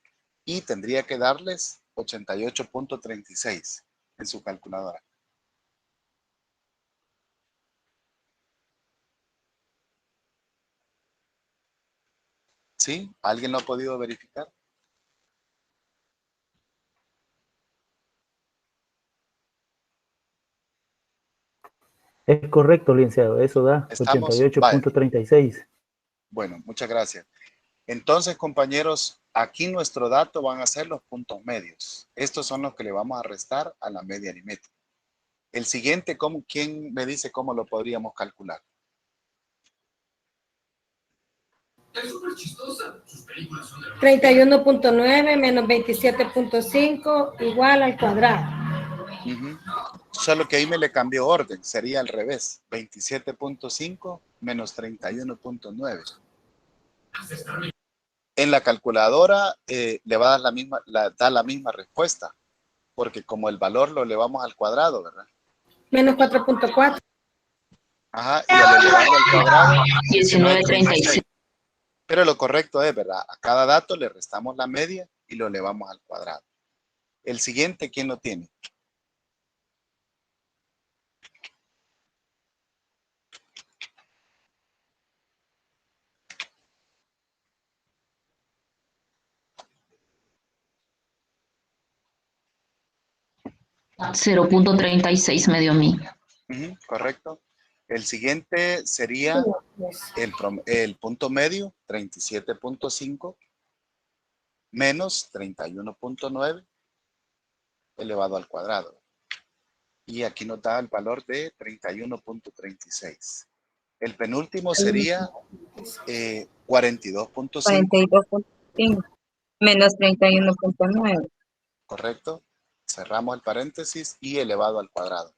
Y tendría que darles 88.36 en su calculadora. ¿Sí? ¿Alguien lo ha podido verificar? Es correcto, licenciado. Eso da ¿Estamos? 88.36. Bueno, muchas gracias. Entonces, compañeros, aquí nuestro dato van a ser los puntos medios. Estos son los que le vamos a restar a la media aritmética. El siguiente, ¿quién me dice cómo lo podríamos calcular? 31.9 menos 27.5 igual al cuadrado. Solo que ahí me le cambió orden, sería al revés, 27.5 menos 31.9. En la calculadora le va a dar la misma respuesta, porque como el valor lo elevamos al cuadrado, ¿verdad? Menos 4.4. Ajá, y al elevarlo al cuadrado, 19.36. Pero lo correcto es, ¿verdad? A cada dato le restamos la media y lo elevamos al cuadrado. El siguiente, ¿quién lo tiene? $0.36 me dio a mí. Correcto. El siguiente sería el punto medio, 37.5 menos 31.9 elevado al cuadrado. Y aquí nos da el valor de 31.36. El penúltimo sería 42.5. 42.5 menos 31.9. Correcto. Cerramos el paréntesis y elevado al cuadrado.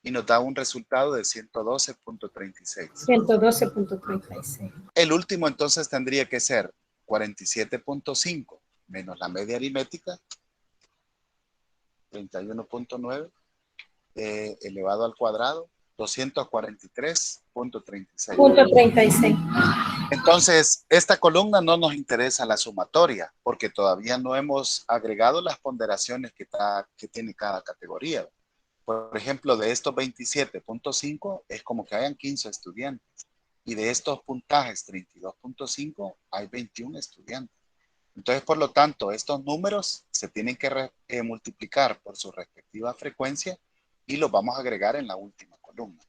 Y nos da un resultado de 112.36. 112.36. El último entonces tendría que ser 47.5 menos la media aritmética, 31.9, elevado al cuadrado, 243.36. Entonces, esta columna no nos interesa la sumatoria, porque todavía no hemos agregado las ponderaciones que tiene cada categoría. Por ejemplo, de estos 27.5 es como que hayan 15 estudiantes. Y de estos puntajes 32.5 hay 21 estudiantes. Entonces, por lo tanto, estos números se tienen que multiplicar por su respectiva frecuencia y los vamos a agregar en la última columna.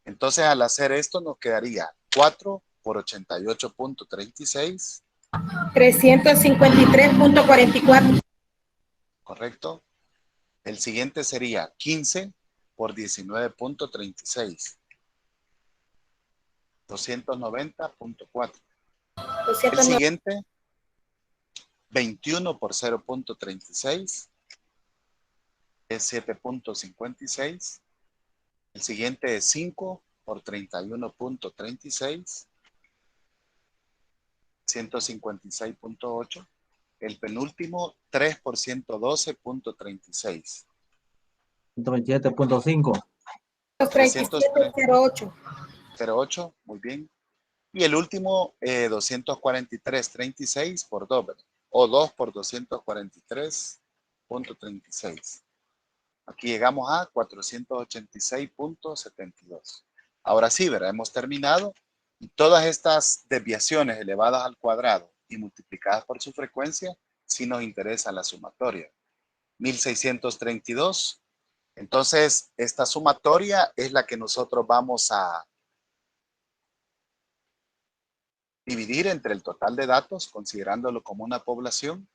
Entonces, al hacer esto nos quedaría 4 por 88.36. 353.44. Correcto. El siguiente sería 15 por 19.36. 290.4. El 290. siguiente, 21 por 0.36. Es 7.56. El siguiente es 5 por 31.36. 156.8. El penúltimo, 3 por 112.36. 127.5. 337.08. 0.8, muy bien. Y el último, 243.36 por 2, ¿verdad? O 2 por 243.36. Aquí llegamos a 486.72. Ahora sí, ¿verdad? Hemos terminado. Y todas estas desviaciones elevadas al cuadrado y multiplicadas por su frecuencia, sí nos interesa la sumatoria. 1632. Entonces, esta sumatoria es la que nosotros vamos a dividir entre el total de datos, considerándolo como una población,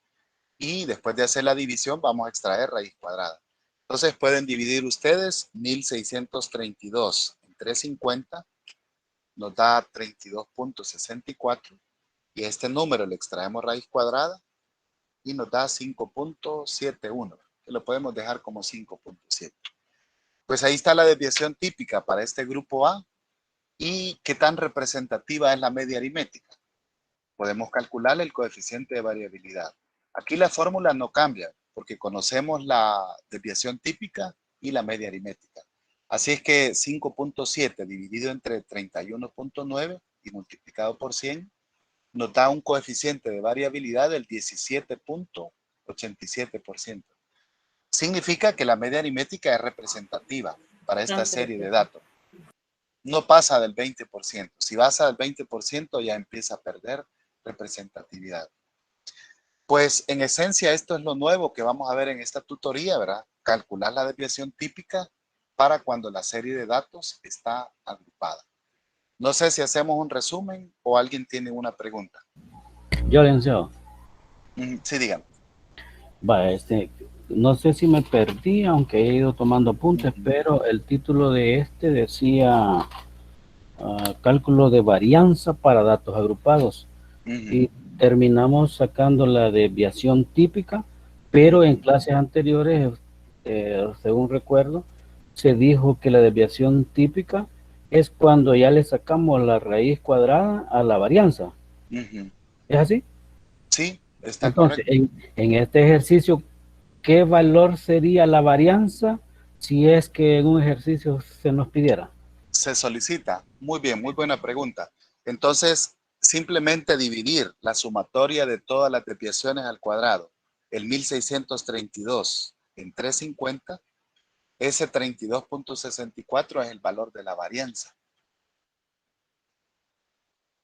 y después de hacer la división vamos a extraer raíz cuadrada. Entonces pueden dividir ustedes 1632 entre 50, nos da 32.64, y a este número le extraemos raíz cuadrada y nos da 5.71, que lo podemos dejar como 5.7. Pues ahí está la desviación típica para este grupo A. ¿Y qué tan representativa es la media aritmética? Podemos calcular el coeficiente de variabilidad. Aquí la fórmula no cambia porque conocemos la desviación típica y la media aritmética. Así es que 5.7 dividido entre 31.9 y multiplicado por 100 nos da un coeficiente de variabilidad del 17.87%. Significa que la media aritmética es representativa para esta serie de datos. No pasa del 20%. Si pasa del 20% ya empieza a perder representatividad. Pues en esencia esto es lo nuevo que vamos a ver en esta tutoría, ¿verdad? Calcular la desviación típica para cuando la serie de datos está agrupada. No sé si hacemos un resumen o alguien tiene una pregunta. Yo, licenciado. Sí, dígame. Va, no sé si me perdí, aunque he ido tomando apuntes, pero el título de este decía cálculo de varianza para datos agrupados. Y terminamos sacando la desviación típica, pero en clases anteriores, según recuerdo, se dijo que la desviación típica es cuando ya le sacamos la raíz cuadrada a la varianza. ¿Es así? Sí, está entonces, correcto. En este ejercicio, ¿qué valor sería la varianza si es que en un ejercicio se nos pidiera? Se solicita. Muy bien, muy buena pregunta. Entonces, simplemente dividir la sumatoria de todas las desviaciones al cuadrado, el 1632 en 350, ese 32.64 es el valor de la varianza,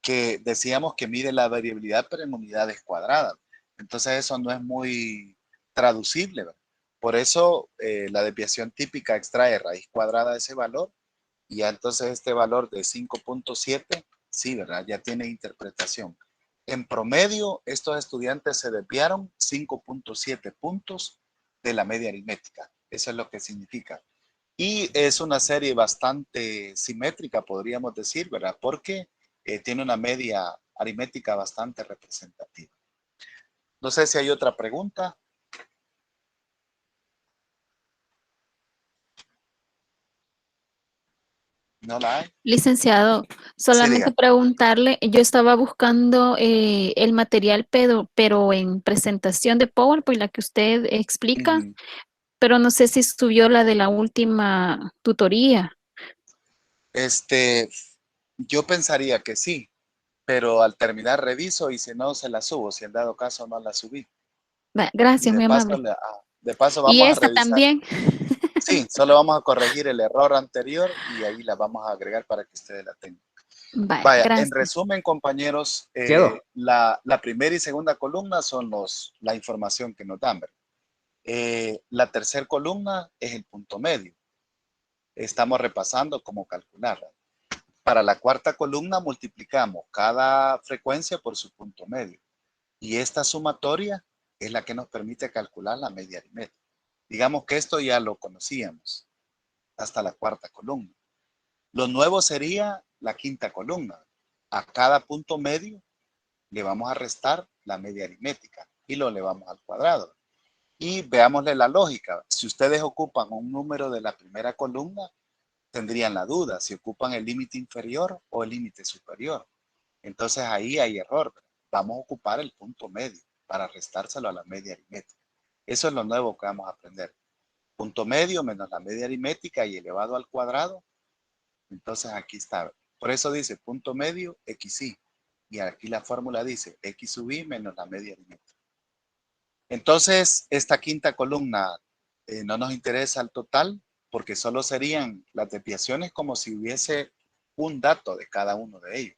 que decíamos que mide la variabilidad pero en unidades cuadradas. Entonces eso no es muy traducible, ¿verdad? Por eso la desviación típica extrae raíz cuadrada de ese valor, y ya entonces este valor de 5.7, sí, ¿verdad? Ya tiene interpretación. En promedio, estos estudiantes se desviaron 5.7 puntos de la media aritmética. Eso es lo que significa. Y es una serie bastante simétrica, podríamos decir, ¿verdad? Porque tiene una media aritmética bastante representativa. No sé si hay otra pregunta. ¿No la hay? Licenciado, solamente Sí, preguntarle, yo estaba buscando el material, pero en presentación de PowerPoint, la que usted explica, pero no sé si subió la de la última tutoría. yo pensaría que sí, pero al terminar reviso y si no se la subo, si en dado caso no la subí. Y Gracias, muy amable. de paso Y vamos a esta revisar. también. Sí, solo vamos a corregir el error anterior y ahí la vamos a agregar para que ustedes la tengan. Vaya, en Gracias. resumen, compañeros, la primera y segunda columna son la información que nos dan, ¿verdad? La tercera columna es el punto medio. Estamos repasando cómo calcularla. Para la cuarta columna multiplicamos cada frecuencia por su punto medio. Y esta sumatoria es la que nos permite calcular la media aritmética. Digamos que esto ya lo conocíamos hasta la cuarta columna. Lo nuevo sería la quinta columna. A cada punto medio le vamos a restar la media aritmética y lo elevamos al cuadrado. Y veámosle la lógica. Si ustedes ocupan un número de la primera columna, tendrían la duda si ocupan el límite inferior o el límite superior. Entonces ahí hay error. Vamos a ocupar el punto medio para restárselo a la media aritmética. Eso es lo nuevo que vamos a aprender. Punto medio menos la media aritmética y elevado al cuadrado. Entonces aquí está. Por eso dice punto medio xy. Y aquí la fórmula dice x sub y menos la media aritmética. Entonces esta quinta columna no nos interesa el total porque solo serían las desviaciones como si hubiese un dato de cada uno de ellos.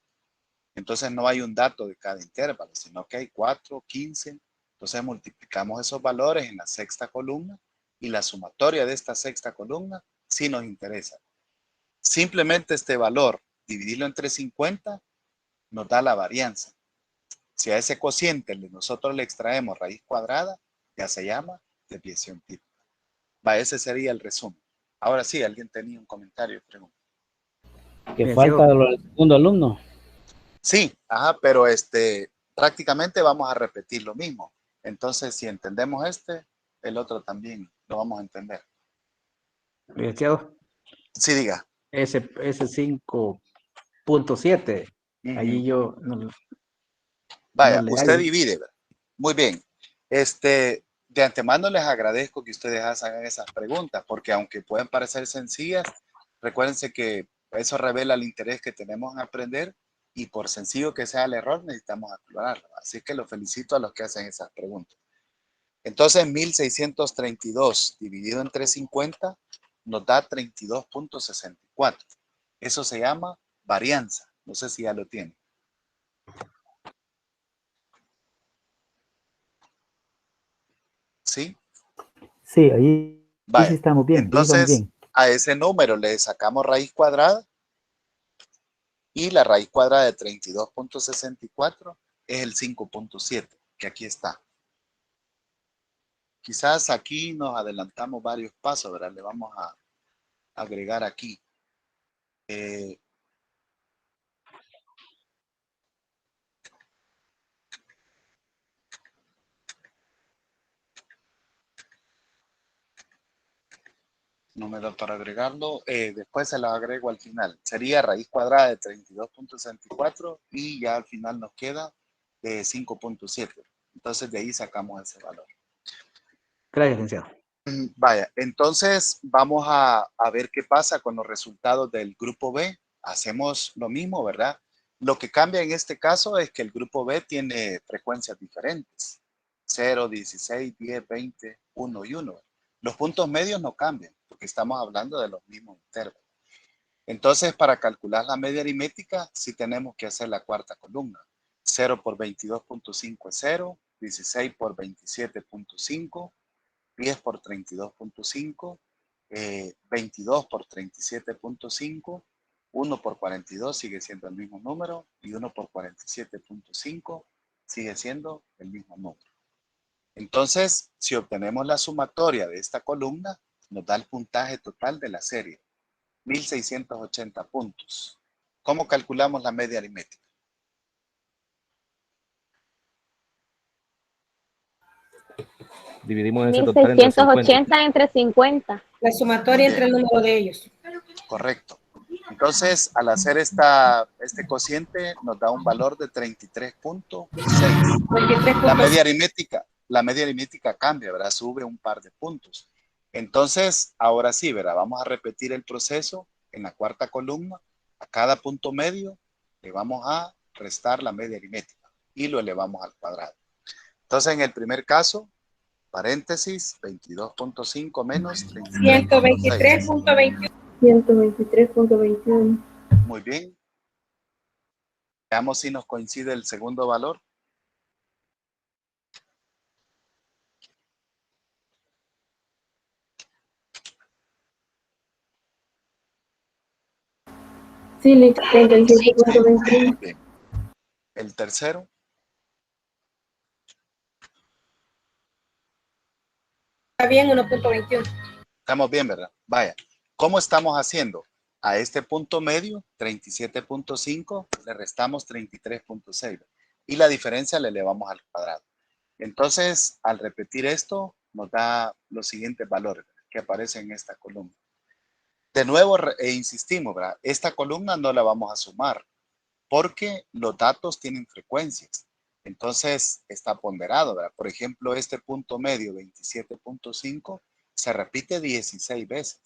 Entonces no hay un dato de cada intervalo, sino que hay 4, 15. Entonces multiplicamos esos valores en la sexta columna y la sumatoria de esta sexta columna sí nos interesa. Simplemente este valor, dividirlo entre 50, nos da la varianza. Si a ese cociente nosotros le extraemos raíz cuadrada, ya se llama desviación típica. Ese sería el resumen. Ahora sí, alguien tenía un comentario, pregunta. ¿Qué falta lo del segundo alumno? Sí, pero prácticamente vamos a repetir lo mismo. Entonces, si entendemos el otro también lo vamos a entender. Licenciado. Sí, diga. Ese 5.7, allí yo no, vaya, no usted divide. Muy bien. De antemano les agradezco que ustedes hagan esas preguntas, porque aunque pueden parecer sencillas, recuérdense que eso revela el interés que tenemos en aprender y por sencillo que sea el error, necesitamos aclararlo. Así que los felicito a los que hacen esas preguntas. Entonces, 1632 dividido entre 50 nos da 32.64. Eso se llama varianza. No sé si ya lo tienen. ¿Sí? Sí, ahí sí estamos bien. Entonces, bien. A ese número le sacamos raíz cuadrada y la raíz cuadrada de 32.64 es el 5.7, que aquí está. Quizás aquí nos adelantamos varios pasos, ¿verdad? Le vamos a agregar aquí. No me da para agregarlo. Después se lo agrego al final. Sería raíz cuadrada de 32.64 y ya al final nos queda 5.7. Entonces de ahí sacamos ese valor. Gracias, licenciado. Vaya, entonces vamos a ver qué pasa con los resultados del grupo B. Hacemos lo mismo, ¿verdad? Lo que cambia en este caso es que el grupo B tiene frecuencias diferentes. 0, 16, 10, 20, 1 y 1. Los puntos medios no cambian porque estamos hablando de los mismos intervalos. Entonces, para calcular la media aritmética, sí tenemos que hacer la cuarta columna. 0 por 22.5 es 0, 16 por 27.5, 10 por 32.5, 22 por 37.5, 1 por 42 sigue siendo el mismo número y 1 por 47.5 sigue siendo el mismo número. Entonces, si obtenemos la sumatoria de esta columna, nos da el puntaje total de la serie, 1680 puntos. ¿Cómo calculamos la media aritmética? Dividimos ese total entre 1680 entre 50. La sumatoria entre el número de ellos. Correcto. Entonces, al hacer este cociente, nos da un valor de 33.6. La media aritmética cambia, ¿verdad? Sube un par de puntos. Entonces, ahora sí, ¿verdad? Vamos a repetir el proceso en la cuarta columna. A cada punto medio le vamos a restar la media aritmética y lo elevamos al cuadrado. Entonces, en el primer caso, paréntesis, 22.5 menos 123.21. 123.21. Muy bien. Veamos si nos coincide el segundo valor. Sí, 37.21. Bien. El tercero. Está bien, 1.21. Estamos bien, ¿verdad? Vaya, ¿cómo estamos haciendo? A este punto medio, 37.5, le restamos 33.6 y la diferencia la elevamos al cuadrado. Entonces, al repetir esto, nos da los siguientes valores que aparecen en esta columna. De nuevo, insistimos, ¿verdad? Esta columna no la vamos a sumar porque los datos tienen frecuencias. Entonces, está ponderado, ¿verdad? Por ejemplo, este punto medio, 27.5, se repite 16 veces.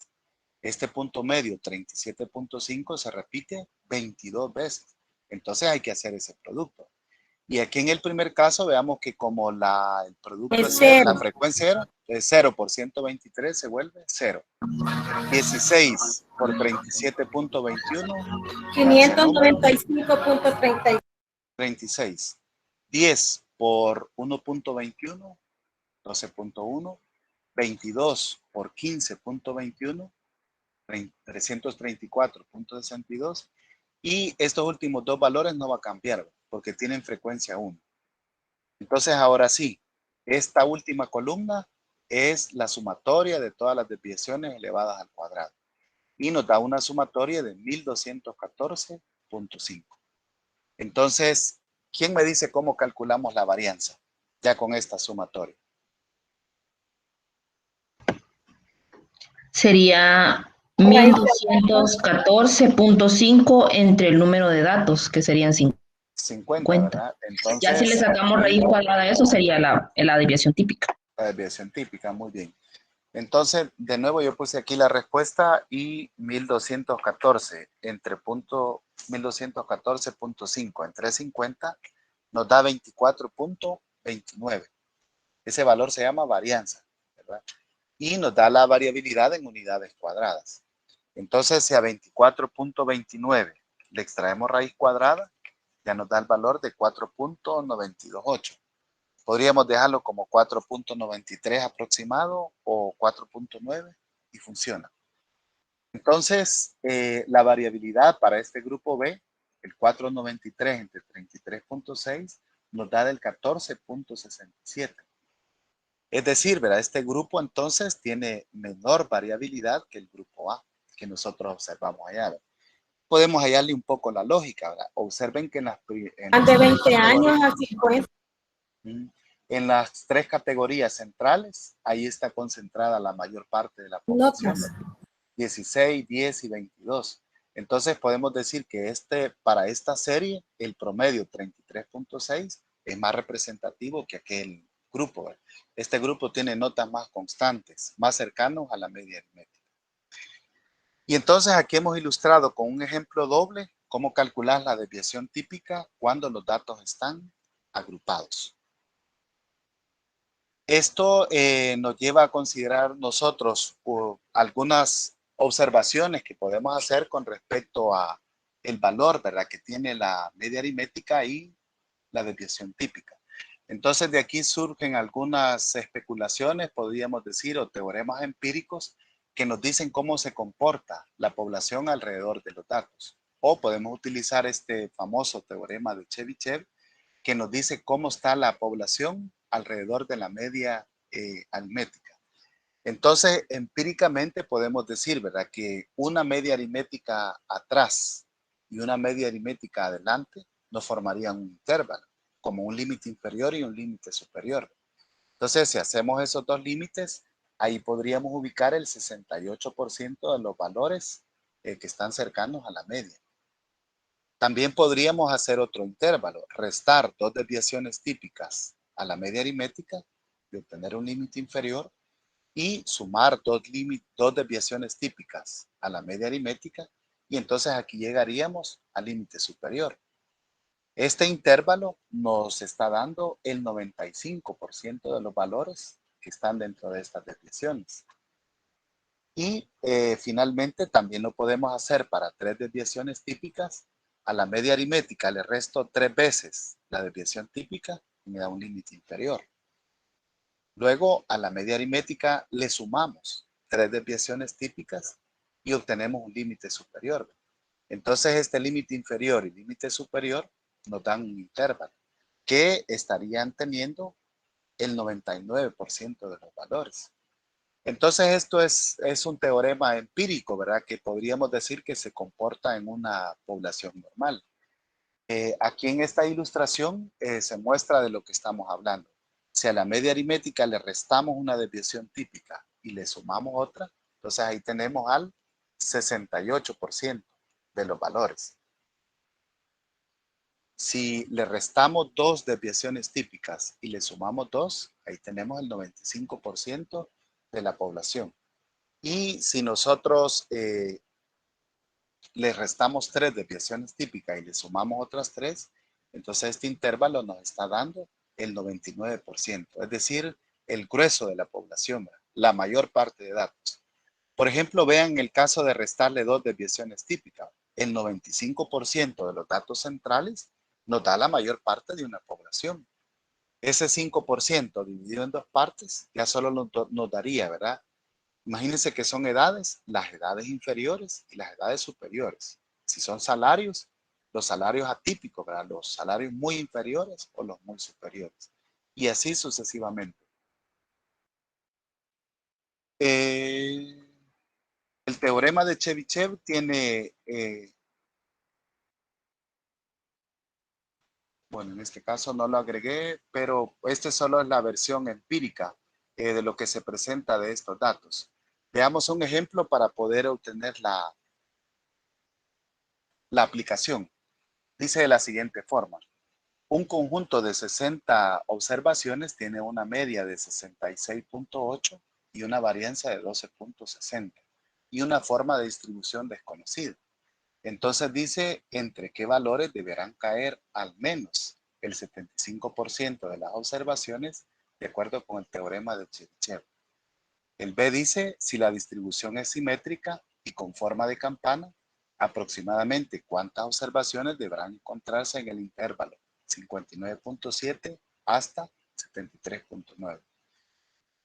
Este punto medio, 37.5, se repite 22 veces. Entonces, hay que hacer ese producto. Y aquí en el primer caso, veamos que como el producto es cero, la frecuencia era de 0 por 123 se vuelve 0. 16 por 37.21. 595.36. 36. 10 por 1.21. 12.1. 22 por 15.21. 334.62. Y estos últimos dos valores no va a cambiar porque tienen frecuencia 1. Entonces, ahora sí, esta última columna es la sumatoria de todas las desviaciones elevadas al cuadrado. Y nos da una sumatoria de 1214.5. Entonces, ¿quién me dice cómo calculamos la varianza? Ya con esta sumatoria. Sería 1214.5 entre el número de datos, que serían 50, ¿verdad? Entonces, ya si le sacamos raíz cuadrada a eso, sería la desviación típica. La desviación típica, muy bien. Entonces, de nuevo yo puse aquí la respuesta y 1214 entre 1214.5 entre 50 nos da 24.29. Ese valor se llama varianza, ¿verdad? Y nos da la variabilidad en unidades cuadradas. Entonces, si a 24.29 le extraemos raíz cuadrada, ya nos da el valor de 4.928. Podríamos dejarlo como 4.93 aproximado o 4.9 y funciona. Entonces, la variabilidad para este grupo B, el 4.93 entre 33.6, nos da del 14.67. Es decir, ¿verdad? Este grupo entonces tiene menor variabilidad que el grupo A, que nosotros observamos allá, ¿verdad? Podemos hallarle un poco la lógica, ¿verdad? Observen que de 20 años a 50. En las tres categorías centrales, ahí está concentrada la mayor parte de la población. 16, 10 y 22. Entonces podemos decir que para esta serie, el promedio 33.6 es más representativo que aquel grupo, ¿verdad? Este grupo tiene notas más constantes, más cercanos a la media aritmética. Y entonces aquí hemos ilustrado con un ejemplo doble cómo calcular la desviación típica cuando los datos están agrupados. Esto nos lleva a considerar nosotros algunas observaciones que podemos hacer con respecto a el valor, ¿verdad?, que tiene la media aritmética y la desviación típica. Entonces de aquí surgen algunas especulaciones, podríamos decir, o teoremas empíricos que nos dicen cómo se comporta la población alrededor de los datos. O podemos utilizar este famoso teorema de Chebyshev que nos dice cómo está la población alrededor de la media aritmética. Entonces, empíricamente podemos decir, ¿verdad?, que una media aritmética atrás y una media aritmética adelante nos formarían un intervalo, como un límite inferior y un límite superior. Entonces, si hacemos esos dos límites, ahí podríamos ubicar el 68% de los valores que están cercanos a la media. También podríamos hacer otro intervalo, restar dos desviaciones típicas a la media aritmética y obtener un límite inferior y sumar dos desviaciones típicas a la media aritmética y entonces aquí llegaríamos al límite superior. Este intervalo nos está dando el 95% de los valores que están dentro de estas desviaciones. Y finalmente también lo podemos hacer para tres desviaciones típicas. A la media aritmética le resto 3 veces la desviación típica y me da un límite inferior. Luego a la media aritmética le sumamos 3 desviaciones típicas y obtenemos un límite superior. Entonces este límite inferior y límite superior nos dan un intervalo que estarían teniendo el 99% de los valores. Entonces esto es un teorema empírico, ¿verdad? Que podríamos decir que se comporta en una población normal. Aquí en esta ilustración se muestra de lo que estamos hablando. Si a la media aritmética le restamos una desviación típica y le sumamos otra, entonces ahí tenemos al 68% de los valores. Si le restamos dos desviaciones típicas y le sumamos dos, ahí tenemos el 95% de la población. Y si nosotros le restamos tres desviaciones típicas y le sumamos otras tres, entonces este intervalo nos está dando el 99%, es decir, el grueso de la población, la mayor parte de datos. Por ejemplo, vean el caso de restarle dos desviaciones típicas. El 95% de los datos centrales nos da la mayor parte de una población. Ese 5% dividido en dos partes ya solo nos daría, ¿verdad? Imagínense que son edades, las edades inferiores y las edades superiores. Si son salarios, los salarios atípicos, ¿verdad? Los salarios muy inferiores o los muy superiores. Y así sucesivamente. El teorema de Chebyshev tiene, bueno, en este caso no lo agregué, pero este solo es la versión empírica de lo que se presenta de estos datos. Veamos un ejemplo para poder obtener la aplicación. Dice de la siguiente forma. Un conjunto de 60 observaciones tiene una media de 66.8 y una varianza de 12.60 y una forma de distribución desconocida. Entonces dice entre qué valores deberán caer al menos el 75% de las observaciones de acuerdo con el teorema de Chebyshev. El B dice si la distribución es simétrica y con forma de campana, aproximadamente cuántas observaciones deberán encontrarse en el intervalo 59.7 hasta 73.9.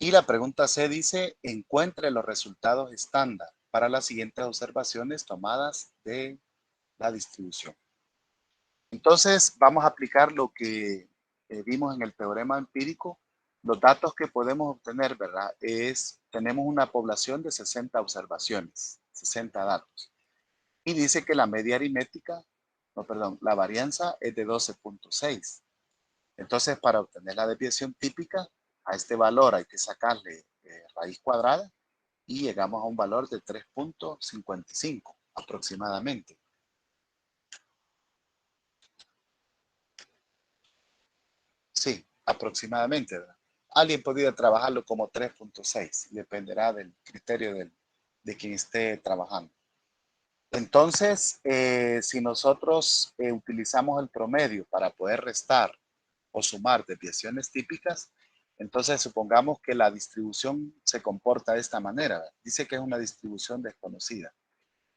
Y la pregunta C dice, encuentre los resultados estándar para las siguientes observaciones tomadas de la distribución. Entonces, vamos a aplicar lo que vimos en el teorema empírico. Los datos que podemos obtener, ¿verdad? Tenemos una población de 60 observaciones, 60 datos. Y dice que la media aritmética, la varianza es de 12.6. Entonces, para obtener la desviación típica, a este valor hay que sacarle raíz cuadrada y llegamos a un valor de 3.55 aproximadamente. Sí, aproximadamente, ¿verdad? Alguien podría trabajarlo como 3.6, dependerá del criterio de quien esté trabajando. Entonces, si nosotros utilizamos el promedio para poder restar o sumar desviaciones típicas, entonces supongamos que la distribución se comporta de esta manera. Dice que es una distribución desconocida.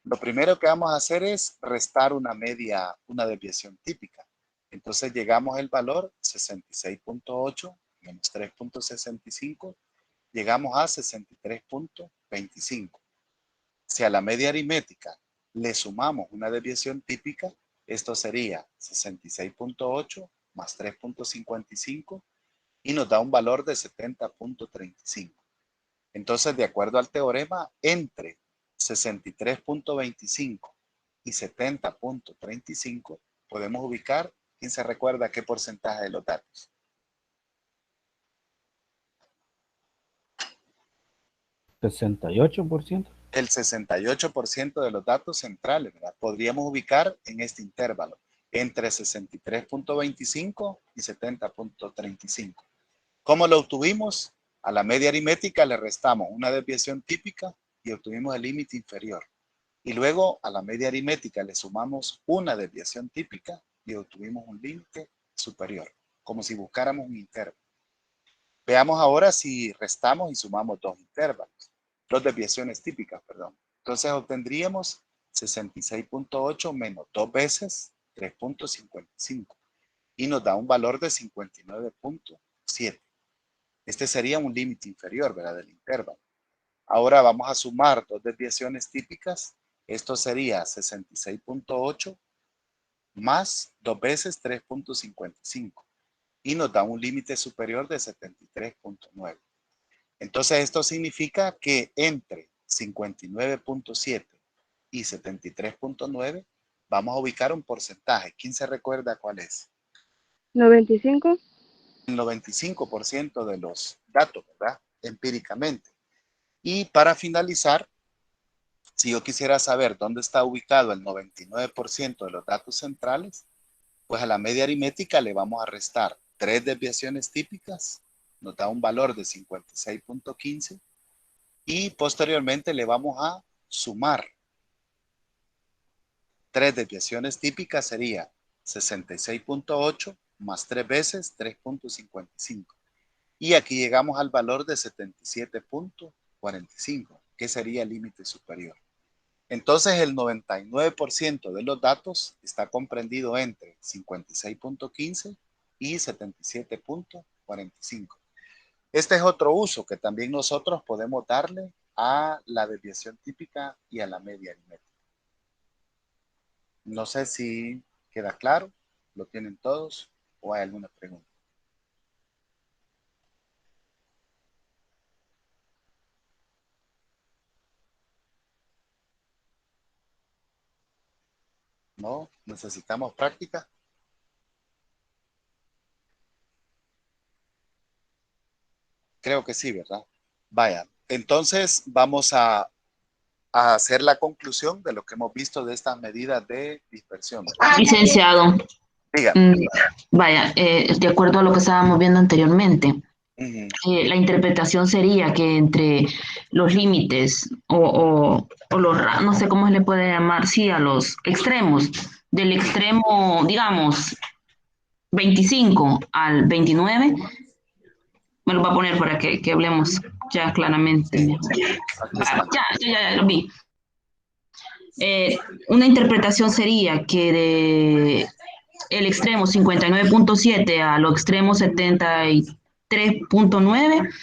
Lo primero que vamos a hacer es restar una media, una desviación típica. Entonces llegamos al valor 66.8 menos 3.65, llegamos a 63.25. Si a la media aritmética le sumamos una desviación típica, esto sería 66.8 más 3.55 y nos da un valor de 70.35. Entonces, de acuerdo al teorema, entre 63.25 y 70.35 podemos ubicar, ¿quién se recuerda qué porcentaje de los datos? ¿68%? El 68% de los datos centrales, ¿verdad? Podríamos ubicar en este intervalo entre 63.25 y 70.35. ¿Cómo lo obtuvimos? A la media aritmética le restamos una desviación típica y obtuvimos el límite inferior. Y luego a la media aritmética le sumamos una desviación típica y obtuvimos un límite superior, como si buscáramos un intervalo. Veamos ahora si restamos y sumamos dos desviaciones típicas, perdón. Entonces obtendríamos 66.8 menos 2 veces 3.55 y nos da un valor de 59.7. Este sería un límite inferior, ¿verdad? Del intervalo. Ahora vamos a sumar dos desviaciones típicas. Esto sería 66.8 más 2 veces 3.55 y nos da un límite superior de 73.9. Entonces esto significa que entre 59.7 y 73.9 vamos a ubicar un porcentaje. ¿Quién se recuerda cuál es? 95. El 95% de los datos, ¿verdad? Empíricamente. Y para finalizar, si yo quisiera saber dónde está ubicado el 99% de los datos centrales, pues a la media aritmética le vamos a restar 3 desviaciones típicas, nos da un valor de 56.15 y posteriormente le vamos a sumar 3 desviaciones típicas, sería 66.8 más 3 veces 3.55. Y aquí llegamos al valor de 77.45, que sería el límite superior. Entonces el 99% de los datos está comprendido entre 56.15 y 77.45. Este es otro uso que también nosotros podemos darle a la desviación típica y a la media aritmética. No sé si queda claro, lo tienen todos o hay alguna pregunta. ¿No? ¿Necesitamos práctica? Creo que sí, ¿verdad? Vaya, entonces vamos a hacer la conclusión de lo que hemos visto de estas medidas de dispersión. Licenciado. Diga. Vaya, de acuerdo a lo que estábamos viendo anteriormente, la interpretación sería que entre los límites o los, no sé cómo se le puede llamar, sí, a los extremos, del extremo, digamos, 25 al 29, me lo voy a poner para que hablemos ya claramente. Sí, ya lo vi. Una interpretación sería que de el extremo 59.7 a lo extremo 73.9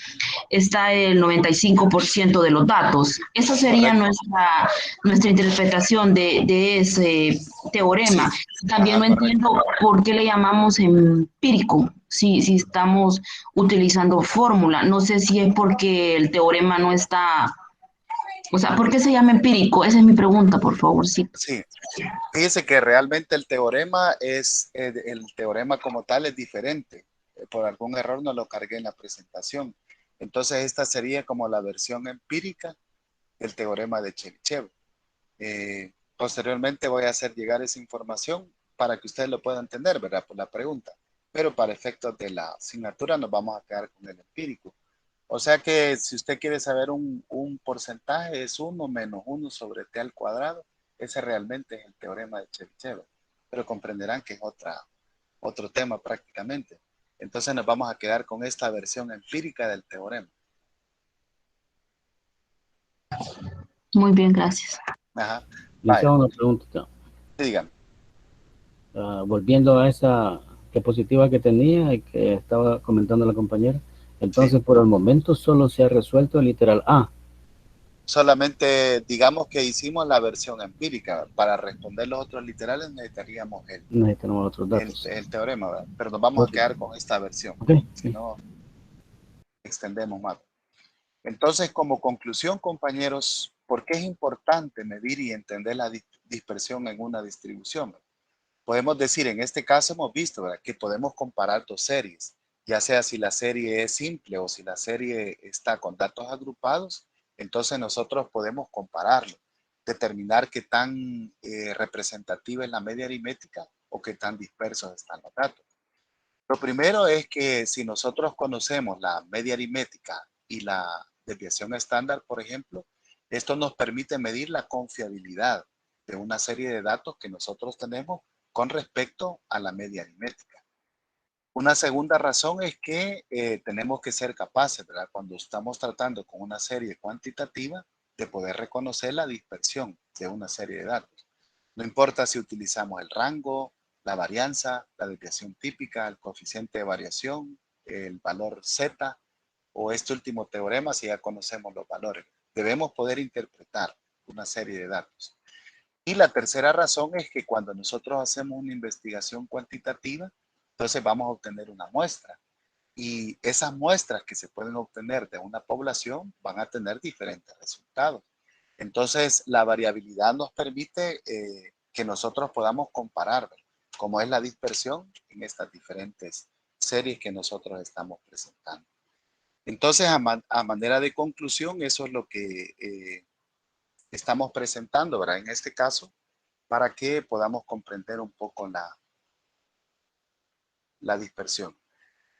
está el 95% de los datos. Esa sería nuestra interpretación de ese teorema. También no entiendo por qué le llamamos empírico, si estamos utilizando fórmula. No sé si es porque el teorema no está... O sea, ¿por qué se llama empírico? Esa es mi pregunta, por favor. Sí. Fíjese que realmente el teorema como tal es diferente. Por algún error no lo cargué en la presentación. Entonces esta sería como la versión empírica del teorema de Chebyshev. Posteriormente voy a hacer llegar esa información para que ustedes lo puedan entender, ¿verdad? Por la pregunta. Pero para efectos de la asignatura nos vamos a quedar con el empírico. O sea que si usted quiere saber un porcentaje, es 1 menos 1 sobre t al cuadrado. Ese realmente es el teorema de Chebyshev. Pero comprenderán que es otro tema prácticamente. Entonces nos vamos a quedar con esta versión empírica del teorema. Muy bien, gracias. Ajá. Le tengo una pregunta. Dígame. Volviendo a esa diapositiva que tenía y que estaba comentando la compañera. Entonces, por el momento solo se ha resuelto el literal A. Solamente digamos que hicimos la versión empírica. Para responder los otros literales necesitaríamos otros datos. El teorema, ¿verdad? Pero nos vamos a quedar con esta versión. Si no, extendemos más. Entonces, como conclusión, compañeros, ¿por qué es importante medir y entender la dispersión en una distribución? Podemos decir, en este caso hemos visto, ¿verdad?, que podemos comparar dos series, ya sea si la serie es simple o si la serie está con datos agrupados. Entonces nosotros podemos compararlo, determinar qué tan representativa es la media aritmética o qué tan dispersos están los datos. Lo primero es que si nosotros conocemos la media aritmética y la desviación estándar, por ejemplo, esto nos permite medir la confiabilidad de una serie de datos que nosotros tenemos con respecto a la media aritmética. Una segunda razón es que tenemos que ser capaces, ¿verdad?, cuando estamos tratando con una serie cuantitativa, de poder reconocer la dispersión de una serie de datos. No importa si utilizamos el rango, la varianza, la desviación típica, el coeficiente de variación, el valor Z o este último teorema si ya conocemos los valores. Debemos poder interpretar una serie de datos. Y la tercera razón es que cuando nosotros hacemos una investigación cuantitativa, entonces vamos a obtener una muestra. Y esas muestras que se pueden obtener de una población van a tener diferentes resultados. Entonces, la variabilidad nos permite que nosotros podamos comparar cómo es la dispersión en estas diferentes series que nosotros estamos presentando. Entonces, a manera de conclusión, eso es lo que estamos presentando, ¿verdad? En este caso, para que podamos comprender un poco la dispersión.